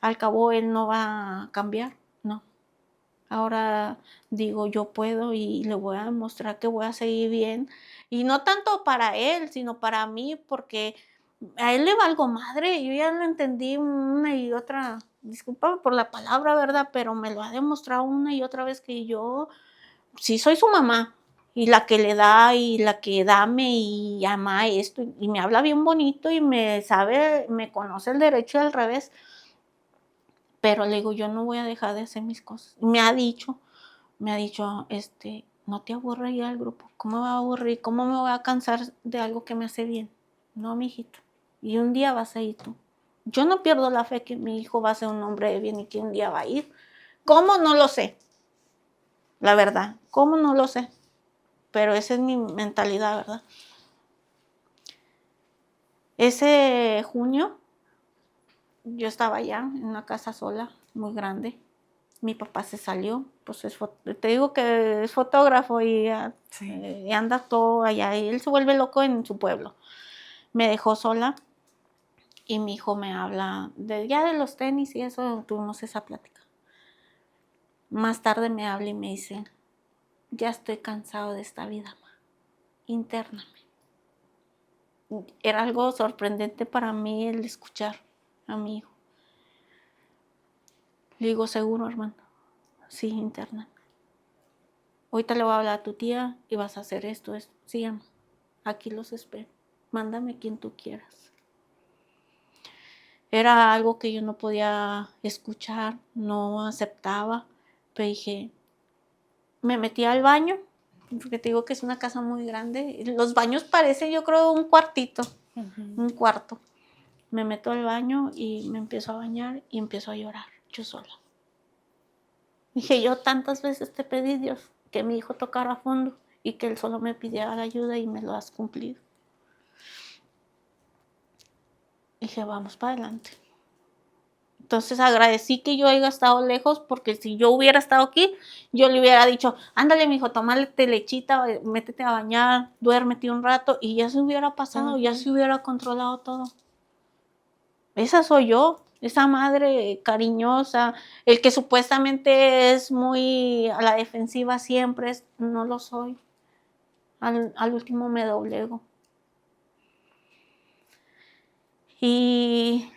Al cabo él no va a cambiar, no. Ahora digo, yo puedo y le voy a demostrar que voy a seguir bien. Y no tanto para él, sino para mí, porque a él le valgo madre. Yo ya lo entendí una y otra, discúlpame por la palabra, ¿verdad? Pero me lo ha demostrado una y otra vez que yo sí soy su mamá. Y la que le da y la que dame y ama esto. Y me habla bien bonito y me conoce el derecho y al revés. Pero le digo, yo no voy a dejar de hacer mis cosas. Me ha dicho, no te aburre ir al grupo. ¿Cómo me va a aburrir? ¿Cómo me voy a cansar de algo que me hace bien? No, mijito. Y un día vas a ir tú. Yo no pierdo la fe que mi hijo va a ser un hombre de bien y que un día va a ir. ¿Cómo? No lo sé. La verdad, ¿cómo? No lo sé. Pero esa es mi mentalidad, ¿verdad? Ese junio, yo estaba allá en una casa sola, muy grande. Mi papá se salió, pues te digo que es fotógrafo y anda todo allá. Y él se vuelve loco en su pueblo. Me dejó sola Y mi hijo me habla ya de los tenis y eso, tuvimos esa plática. Más tarde me habla y me dice, ya estoy cansado de esta vida, ma. Intérname. Era algo sorprendente para mí el escuchar a mi hijo. Le digo, ¿seguro, hermano? Sí, intérname. Ahorita le voy a hablar a tu tía y vas a hacer esto. Sí, ama. Aquí los espero. Mándame quien tú quieras. Era algo que yo no podía escuchar, no aceptaba. Pero dije, me metí al baño, porque te digo que es una casa muy grande. Los baños parecen, yo creo, un cuartito, un cuarto. Me meto al baño y me empiezo a bañar y empiezo a llorar, yo sola. Dije, yo tantas veces te pedí, Dios, que mi hijo tocara a fondo y que él solo me pidiera la ayuda y me lo has cumplido. Dije, vamos para adelante. Entonces agradecí que yo haya estado lejos, porque si yo hubiera estado aquí, yo le hubiera dicho, ándale, mijo, tómate lechita, métete a bañar, duérmete un rato, y ya se hubiera pasado, ya se hubiera controlado todo. Esa soy yo, esa madre cariñosa, el que supuestamente es muy a la defensiva siempre, no lo soy. Al último me doblego. Y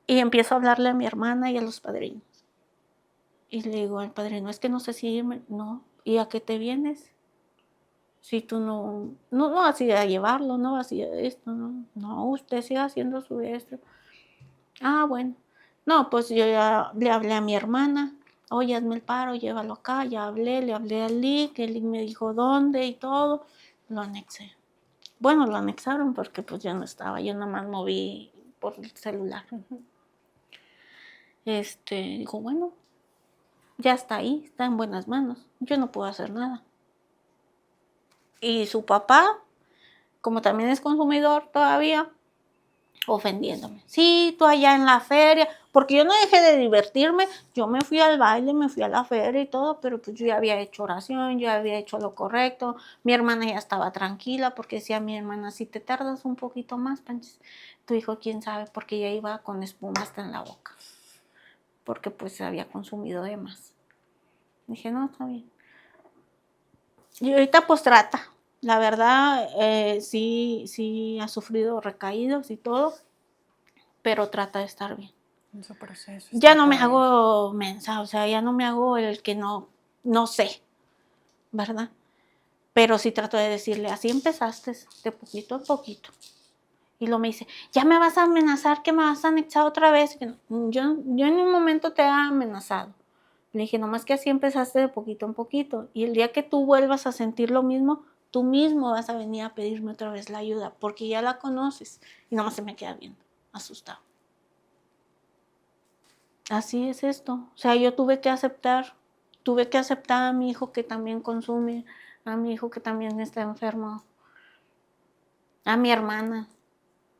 empiezo a hablarle a mi hermana y a los padrinos. Y le digo al padrino, es que no sé si irme. No, ¿y a qué te vienes? Si tú no vas a ir a llevarlo, no vas a ir a esto, no, usted siga haciendo su esto. Ah, bueno. No, pues yo ya le hablé a mi hermana, oye, hazme el paro, llévalo acá, ya hablé, le hablé a Lick, el Lick me dijo dónde y todo, lo anexé. Bueno, lo anexaron porque pues yo no estaba, yo nada más moví por el celular. Dijo, bueno, ya está ahí, está en buenas manos, yo no puedo hacer nada. Y su papá, como también es consumidor todavía, ofendiéndome. Sí, tú allá en la feria, porque yo no dejé de divertirme, yo me fui al baile, me fui a la feria y todo, pero pues yo ya había hecho oración, yo había hecho lo correcto, mi hermana ya estaba tranquila, porque decía mi hermana, si te tardas un poquito más, Panchis, tu hijo quién sabe, porque ya iba con espuma hasta en la boca, porque pues se había consumido de más. Dije, no, está bien. Y ahorita pues trata. La verdad, sí ha sufrido recaídos y todo, pero trata de estar bien. En su proceso. Ya no me hago mensa, o sea, ya no me hago el que no sé, ¿verdad? Pero sí trato de decirle, así empezaste, de poquito a poquito. Y luego me dice, ya me vas a amenazar que me vas a anexar otra vez. Yo en un momento te he amenazado. Le dije, nomás que así empezaste de poquito en poquito. Y el día que tú vuelvas a sentir lo mismo, tú mismo vas a venir a pedirme otra vez la ayuda, porque ya la conoces. Y nomás se me queda viendo, asustado. Así es esto. O sea, yo tuve que aceptar a mi hijo que también consume, a mi hijo que también está enfermo, a mi hermana.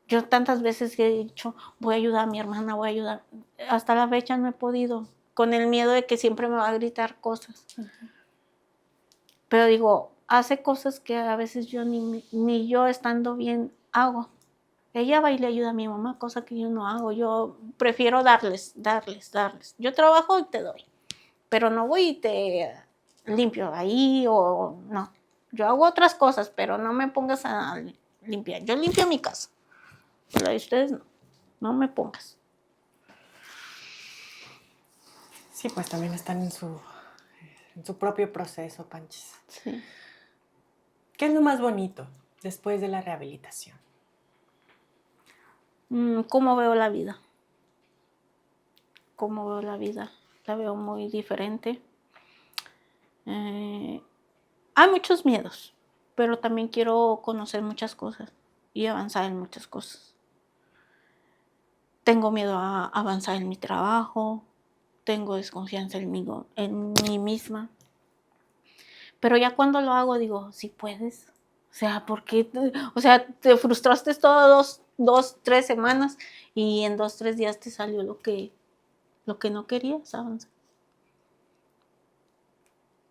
Yo tantas veces he dicho, voy a ayudar a mi hermana, voy a ayudar. Hasta la fecha no he podido, con el miedo de que siempre me va a gritar cosas. Pero digo, hace cosas que a veces yo ni yo estando bien hago. Ella va y le ayuda a mi mamá, cosa que yo no hago. Yo prefiero darles. Yo trabajo y te doy, pero no voy y te limpio ahí o no. Yo hago otras cosas, pero no me pongas a limpiar. Yo limpio mi casa, pero la de ustedes no me pongas. Sí, pues también están en su propio proceso, Panchis. Sí. ¿Qué es lo más bonito después de la rehabilitación? ¿Cómo veo la vida? ¿Cómo veo la vida? La veo muy diferente. Hay muchos miedos, pero también quiero conocer muchas cosas y avanzar en muchas cosas. Tengo miedo a avanzar en mi trabajo, tengo desconfianza en mí misma. Pero ya cuando lo hago digo, sí puedes. O sea, ¿por qué? O sea, te frustraste todas 2-3 semanas y en 2-3 días te salió lo que no querías avanzar.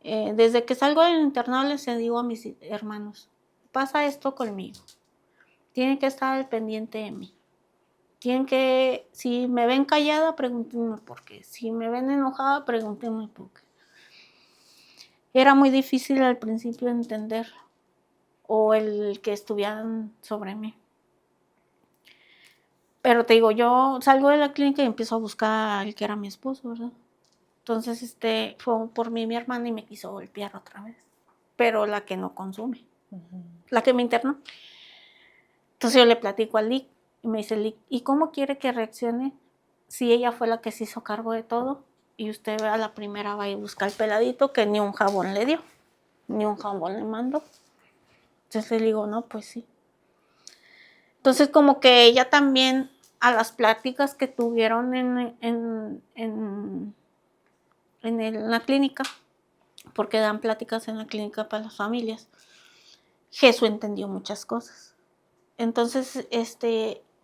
Desde que salgo del internado les digo a mis hermanos, pasa esto conmigo. Tienen que estar al pendiente de mí. Tienen que, si me ven callada, pregúntenme por qué. Si me ven enojada, pregúntenme por qué. Era muy difícil al principio entender o el que estuvieran sobre mí. Pero te digo, yo salgo de la clínica y empiezo a buscar al que era mi esposo, ¿verdad? Entonces, fue por mí mi hermana y me quiso golpear otra vez. Pero la que no consume, la que me internó. Entonces yo le platico a Lick y me dice Lick, ¿y cómo quiere que reaccione si ella fue la que se hizo cargo de todo? Y usted a la primera va y busca al peladito que ni un jabón le dio, ni un jabón le mandó. Entonces le digo, no, pues sí. Entonces como que ella también a las pláticas que tuvieron en la clínica, porque dan pláticas en la clínica para las familias, Jesús entendió muchas cosas. Entonces,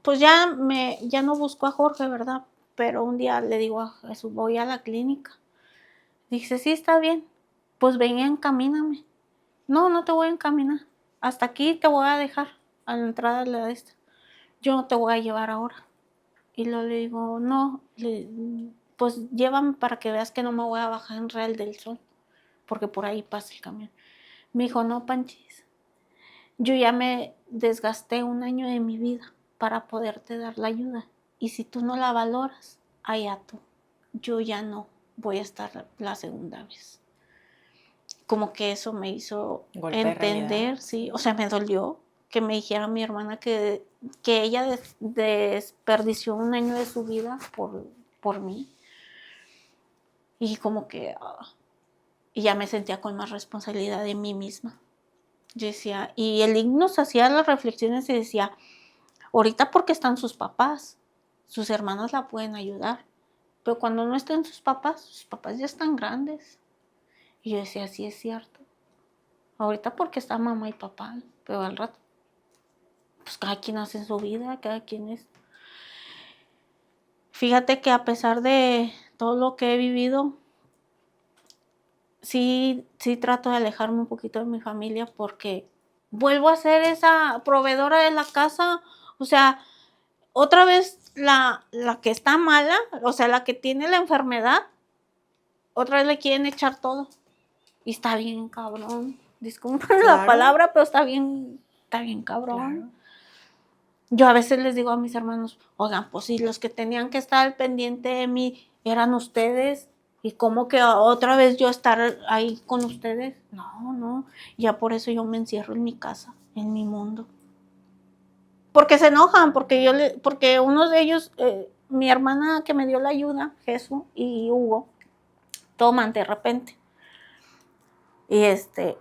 pues ya no busco a Jorge, ¿verdad? Pero un día le digo a Jesús, voy a la clínica. Dice, sí, está bien. Pues ven y encamíname. No, no te voy a encaminar. Hasta aquí te voy a dejar a la entrada de la esta. Yo no te voy a llevar ahora. Y luego le digo, no, pues llévame para que veas que no me voy a bajar en Real del Sol, porque por ahí pasa el camión. Me dijo, no, Panchis, yo ya me desgasté un año de mi vida para poderte dar la ayuda. Y si tú no la valoras, allá tú. Yo ya no voy a estar la segunda vez. Como que eso me hizo entender, sí. O sea, me dolió que me dijera mi hermana que ella desperdició un año de su vida por mí. Y como que y ya me sentía con más responsabilidad de mí misma. Yo decía, y el himno nos hacía las reflexiones y decía, ahorita porque están sus papás, sus hermanas la pueden ayudar, pero cuando no estén sus papás ya están grandes. Y yo decía, sí es cierto, ahorita porque está mamá y papá, pero al rato, pues cada quien hace su vida, cada quien es. Fíjate que a pesar de todo lo que he vivido, sí trato de alejarme un poquito de mi familia porque vuelvo a ser esa proveedora de la casa, o sea, otra vez la que está mala, o sea, la que tiene la enfermedad, otra vez le quieren echar todo. Y está bien cabrón. Disculpen la palabra, pero está bien cabrón. Claro. Yo a veces les digo a mis hermanos, oigan, pues si los que tenían que estar al pendiente de mí eran ustedes, ¿y cómo que otra vez yo estar ahí con ustedes? No, ya por eso yo me encierro en mi casa, en mi mundo. Porque se enojan, porque uno de ellos, mi hermana que me dio la ayuda, Jesús y Hugo, toman de repente. Y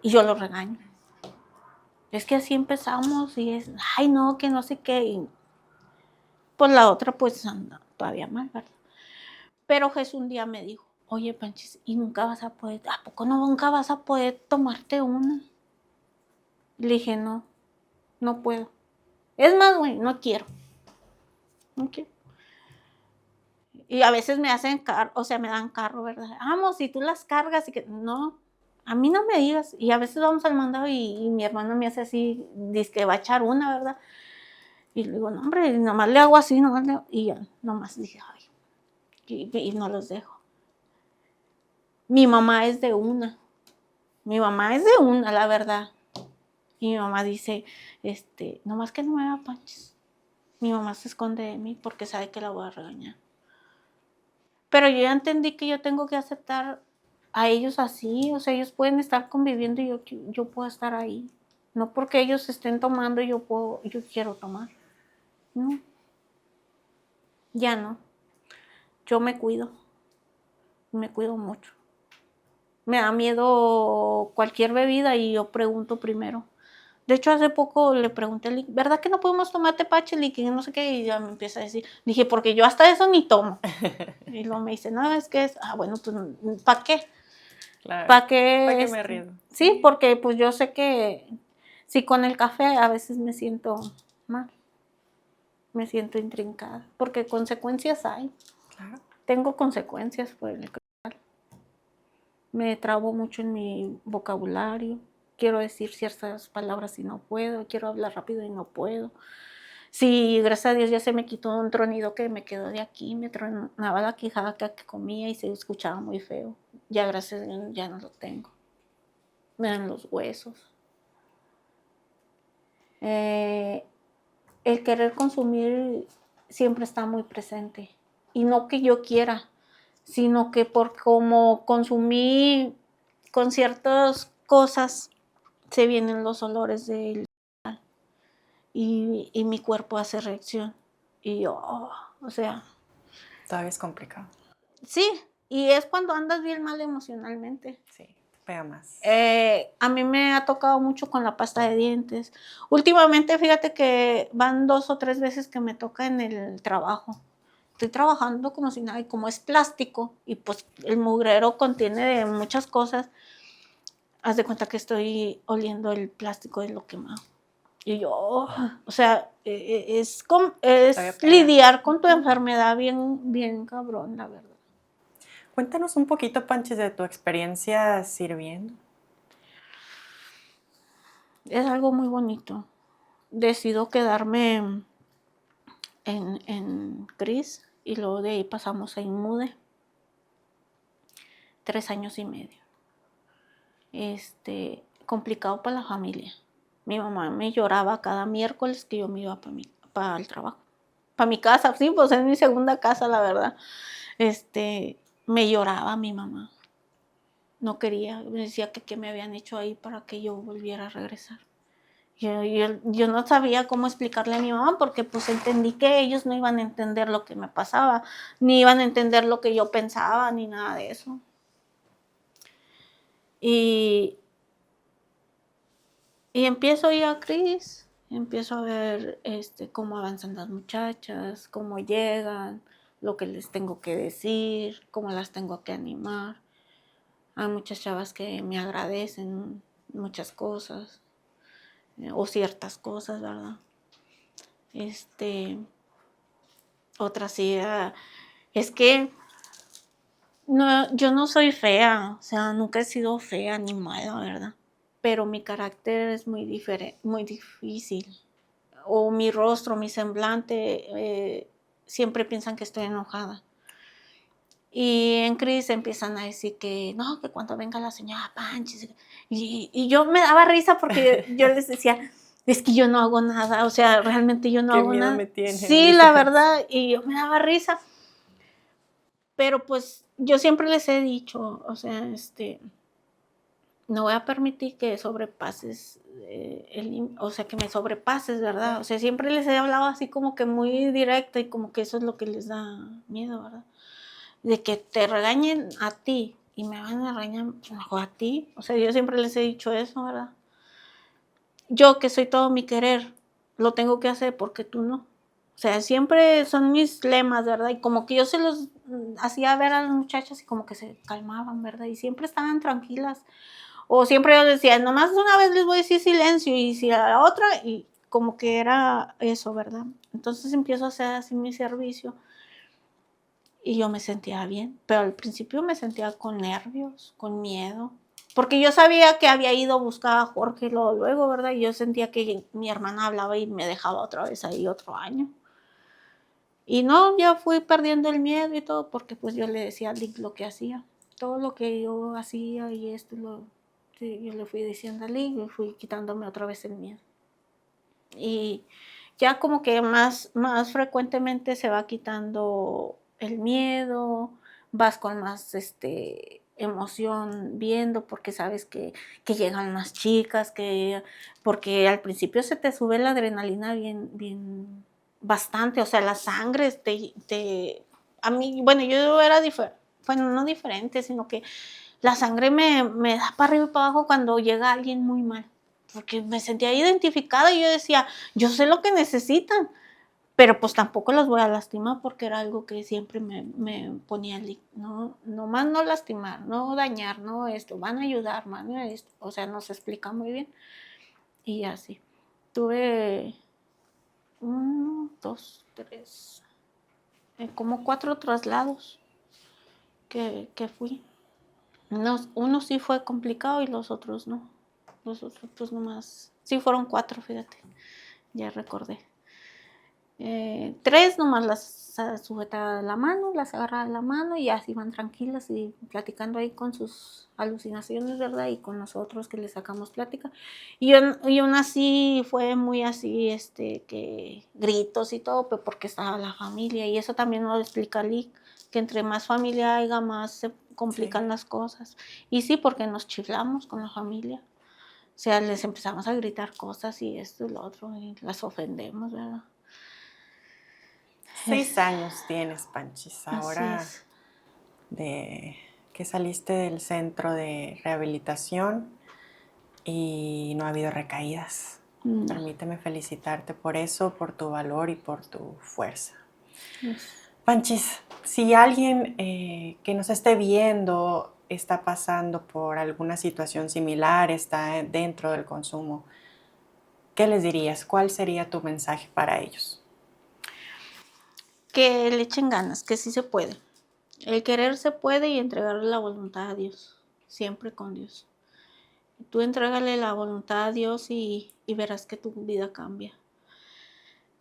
yo los regaño. Es que así empezamos y es, ay no, que no sé qué. Y pues la otra pues anda todavía mal, ¿verdad? Pero Jesús un día me dijo, oye Panchis, ¿y nunca vas a poder, a poco nunca vas a poder tomarte una? Le dije, no puedo. Es más, güey, no quiero. No quiero. Y a veces me hacen me dan carro, ¿verdad? Vamos, si tú las cargas y que no, a mí no me digas. Y a veces vamos al mandado y mi hermano me hace así, dice que va a echar una, ¿verdad? Y le digo, no, hombre, nomás le hago así, y ya, nomás dije, ay, y no los dejo. Mi mamá es de una, la verdad. Y mi mamá dice, nomás que no me haga Panchis. Mi mamá se esconde de mí porque sabe que la voy a regañar. Pero yo ya entendí que yo tengo que aceptar a ellos así, o sea, ellos pueden estar conviviendo y yo puedo estar ahí. No porque ellos estén tomando yo quiero tomar. No. Ya no. Yo me cuido mucho. Me da miedo cualquier bebida y yo pregunto primero. De hecho, hace poco le pregunté a Lick, ¿verdad que no podemos tomar tepache, Lick? Y no sé qué, y ya me empieza a decir. Dije, porque yo hasta eso ni tomo. Y luego me dice, no, es que es, bueno, pues, ¿para qué? Claro. ¿Para qué? ¿Para qué me río? Sí, porque pues yo sé que si con el café a veces me siento mal, me siento intrincada, porque consecuencias hay. Claro. Tengo consecuencias por el cristal. Me trabo mucho en mi vocabulario. Quiero decir ciertas palabras y no puedo. Quiero hablar rápido y no puedo. Sí, gracias a Dios ya se me quitó un tronido que me quedó de aquí, me tronaba la quijada que comía y se escuchaba muy feo. Ya gracias a Dios ya no lo tengo. Me dan los huesos. El querer consumir siempre está muy presente. Y no que yo quiera, sino que por como consumí con ciertas cosas, se vienen los olores del y mi cuerpo hace reacción. Y yo, o sea, Todavía es complicado. sí, y es cuando andas bien mal emocionalmente. Sí, te pega más. A mí me ha tocado mucho con la pasta de dientes. Últimamente, fíjate que van 2 o 3 veces que me toca en el trabajo. Estoy trabajando como si nada, y como es plástico, y pues el mugrero contiene de muchas cosas, haz de cuenta que estoy oliendo el plástico de lo quemado. Y yo, o sea, es lidiar con tu enfermedad bien, bien cabrón, la verdad. Cuéntanos un poquito, Panchis, de tu experiencia sirviendo. Es algo muy bonito. Decido quedarme en Cris y luego de ahí pasamos a Inmude. 3 años y medio. Complicado para la familia. Mi mamá me lloraba cada miércoles que yo me iba para el trabajo. Para mi casa, sí, pues es mi segunda casa, la verdad. Me lloraba mi mamá. No quería, me decía que qué me habían hecho ahí para que yo volviera a regresar. Yo no sabía cómo explicarle a mi mamá porque pues entendí que ellos no iban a entender lo que me pasaba, ni iban a entender lo que yo pensaba, ni nada de eso. Y empiezo a ir a Cris, empiezo a ver cómo avanzan las muchachas, cómo llegan, lo que les tengo que decir, cómo las tengo que animar. Hay muchas chavas que me agradecen muchas cosas, o ciertas cosas, ¿verdad? Otras sí, es que no, yo no soy fea, o sea, nunca he sido fea ni mala, ¿verdad? Pero mi carácter es muy diferente, muy difícil. O mi rostro, mi semblante, siempre piensan que estoy enojada. Y en Cris empiezan a decir que no, que cuando venga la señora Panchis. Y yo me daba risa porque yo les decía, es que yo no hago nada, o sea, realmente yo no Qué hago miedo nada. me tienen, Sí, dices. la verdad, y yo me daba risa. Pero pues yo siempre les he dicho, o sea, no voy a permitir que sobrepases, o sea, que me sobrepases, ¿verdad? O sea, siempre les he hablado así como que muy directa y como que eso es lo que les da miedo, ¿verdad? De que te regañen a ti y me van a regañar mejor a ti. O sea, yo siempre les he dicho eso, ¿verdad? Yo que soy todo mi querer, lo tengo que hacer porque tú no. O sea, siempre son mis lemas, ¿verdad? Y como que yo se los hacía ver a las muchachas y como que se calmaban, ¿verdad? Y siempre estaban tranquilas. O siempre yo decía, nomás una vez les voy a decir silencio y si a la otra, y como que era eso, ¿verdad? Entonces empiezo a hacer así mi servicio y yo me sentía bien, pero al principio me sentía con nervios, con miedo, porque yo sabía que había ido a buscar a Jorge luego, ¿verdad? Y yo sentía que mi hermana hablaba y me dejaba otra vez ahí otro año. Y no, ya fui perdiendo el miedo y todo, porque pues yo le decía a Lick lo que hacía, todo lo que yo hacía y sí, yo le fui diciendo a Lick y fui quitándome otra vez el miedo. Y ya como que más frecuentemente se va quitando el miedo, vas con más emoción viendo porque sabes que llegan más chicas, porque al principio se te sube la adrenalina bien bastante, o sea, la sangre a mí, bueno, yo era diferente, bueno, no diferente, sino que la sangre me da para arriba y para abajo cuando llega alguien muy mal, porque me sentía identificada y yo decía, yo sé lo que necesitan, pero pues tampoco los voy a lastimar porque era algo que siempre me ponía, no más no lastimar, no dañar, no esto, van a ayudar, van a esto, o sea, nos explica muy bien. Y así, tuve 1, 2, 3, como 4 traslados que fui. Uno sí fue complicado y los otros no. Los otros pues nomás, sí fueron 4, fíjate, ya recordé. 3 nomás las sujetaba de la mano, las agarraba de la mano y así van tranquilas y platicando ahí con sus alucinaciones, ¿verdad? Y con nosotros que le sacamos plática. Y aún así fue muy así, que gritos y todo, pues porque estaba la familia. Y eso también nos lo explica Lick, que entre más familia haya, más se complican Sí. las cosas. Y sí, porque nos chiflamos con la familia. O sea, les empezamos a gritar cosas y esto y lo otro, y las ofendemos, ¿verdad? 6 años tienes, Panchis, Así ahora es. de que saliste del centro de rehabilitación y no ha habido recaídas. No. Permíteme felicitarte por eso, por tu valor y por tu fuerza. Es- Panchis, si alguien que nos esté viendo está pasando por alguna situación similar, está dentro del consumo, ¿qué les dirías? ¿Cuál sería tu mensaje para ellos? Que le echen ganas, que sí se puede. El querer se puede y entregarle la voluntad a Dios, siempre con Dios. Tú entrégale la voluntad a Dios y verás que tu vida cambia.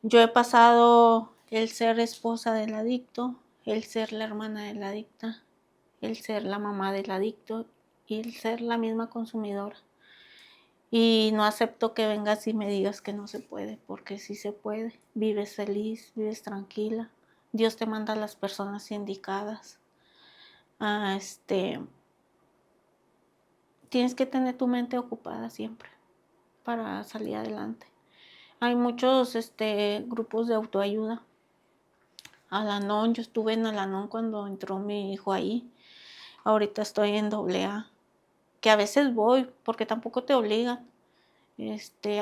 Yo he pasado el ser esposa del adicto, el ser la hermana de la adicta, el ser la mamá del adicto y el ser la misma consumidora. Y no acepto que vengas y me digas que no se puede, porque sí se puede. Vives feliz, vives tranquila. Dios te manda a las personas indicadas. Ah, tienes que tener tu mente ocupada siempre para salir adelante. Hay muchos grupos de autoayuda. Al-Anon, yo estuve en Al-Anon cuando entró mi hijo ahí. Ahorita estoy en AA, que a veces voy porque tampoco te obligan.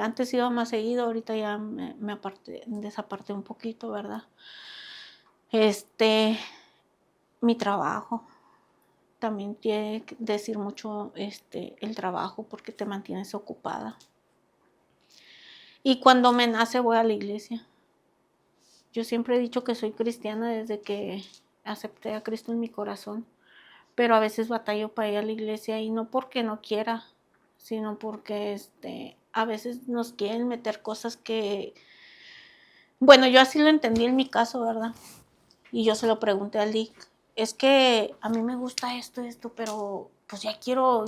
Antes iba más seguido, ahorita ya me aparté, desaparté un poquito, ¿verdad? Mi trabajo. También tiene que decir mucho el trabajo porque te mantienes ocupada. Y cuando me nace voy a la iglesia. Yo siempre he dicho que soy cristiana desde que acepté a Cristo en mi corazón, pero a veces batallo para ir a la iglesia y no porque no quiera, sino porque a veces nos quieren meter cosas que, bueno, yo así lo entendí en mi caso, ¿verdad? Y yo se lo pregunté a Lick, es que a mí me gusta esto, pero pues ya quiero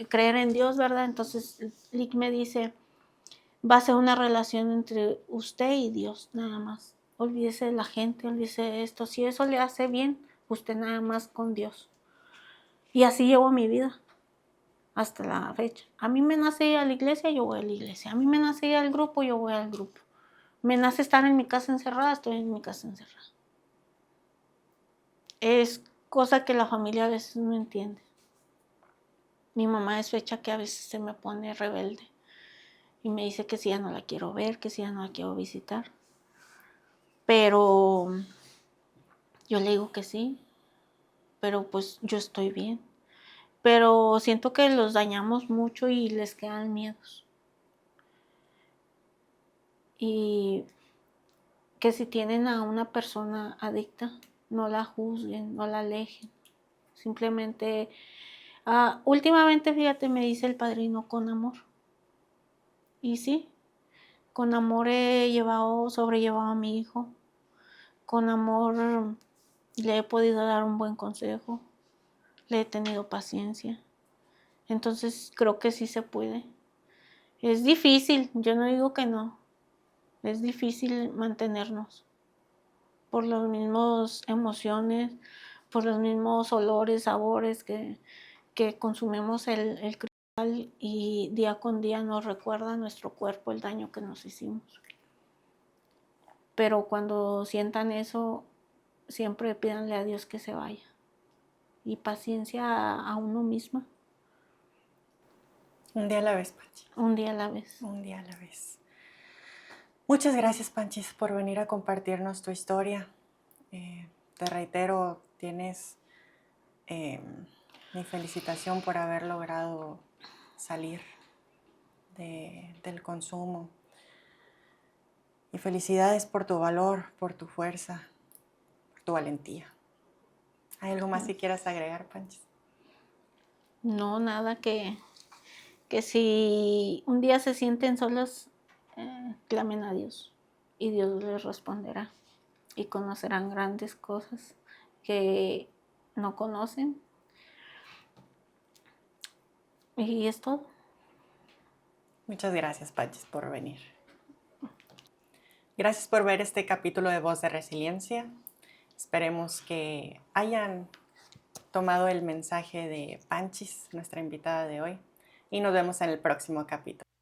creer en Dios, ¿verdad? Entonces Lick me dice, va a ser una relación entre usted y Dios, nada más. Olvídese de la gente, olvídese de esto. Si eso le hace bien, usted nada más con Dios. Y así llevo mi vida hasta la fecha. A mí me nace ir a la iglesia, yo voy a la iglesia. A mí me nace ir al grupo, yo voy al grupo. Me nace estar en mi casa encerrada, estoy en mi casa encerrada. Es cosa que la familia a veces no entiende. Mi mamá es fecha que a veces se me pone rebelde y me dice que si ya no la quiero ver, que si ya no la quiero visitar. Pero yo le digo que sí, pero pues yo estoy bien. Pero siento que los dañamos mucho y les quedan miedos. Y que si tienen a una persona adicta, no la juzguen, no la alejen. Simplemente, últimamente, fíjate, me dice el padrino con amor. Y sí, con amor he sobrellevado a mi hijo. Con amor le he podido dar un buen consejo. Le he tenido paciencia. Entonces creo que sí se puede. Es difícil, yo no digo que no. Es difícil mantenernos por las mismas emociones, por los mismos olores, sabores que consumimos el cristal y día con día nos recuerda a nuestro cuerpo el daño que nos hicimos. Pero cuando sientan eso, siempre pídanle a Dios que se vaya. Y paciencia a uno misma, Un día a la vez, Panchis. un día a la vez. Un día a la vez. Muchas gracias, Panchis, por venir a compartirnos tu historia. Te reitero, tienes mi felicitación por haber logrado salir del consumo. Y felicidades por tu valor, por tu fuerza, por tu valentía. ¿Hay algo más que quieras agregar, Panchis? No, nada que si un día se sienten solos, clamen a Dios. y Dios les responderá y conocerán grandes cosas que no conocen. Y es todo. Muchas gracias, Pachis, por venir. Gracias por ver este capítulo de Voz de Resiliencia. Esperemos que hayan tomado el mensaje de Panchis, nuestra invitada de hoy, y nos vemos en el próximo capítulo.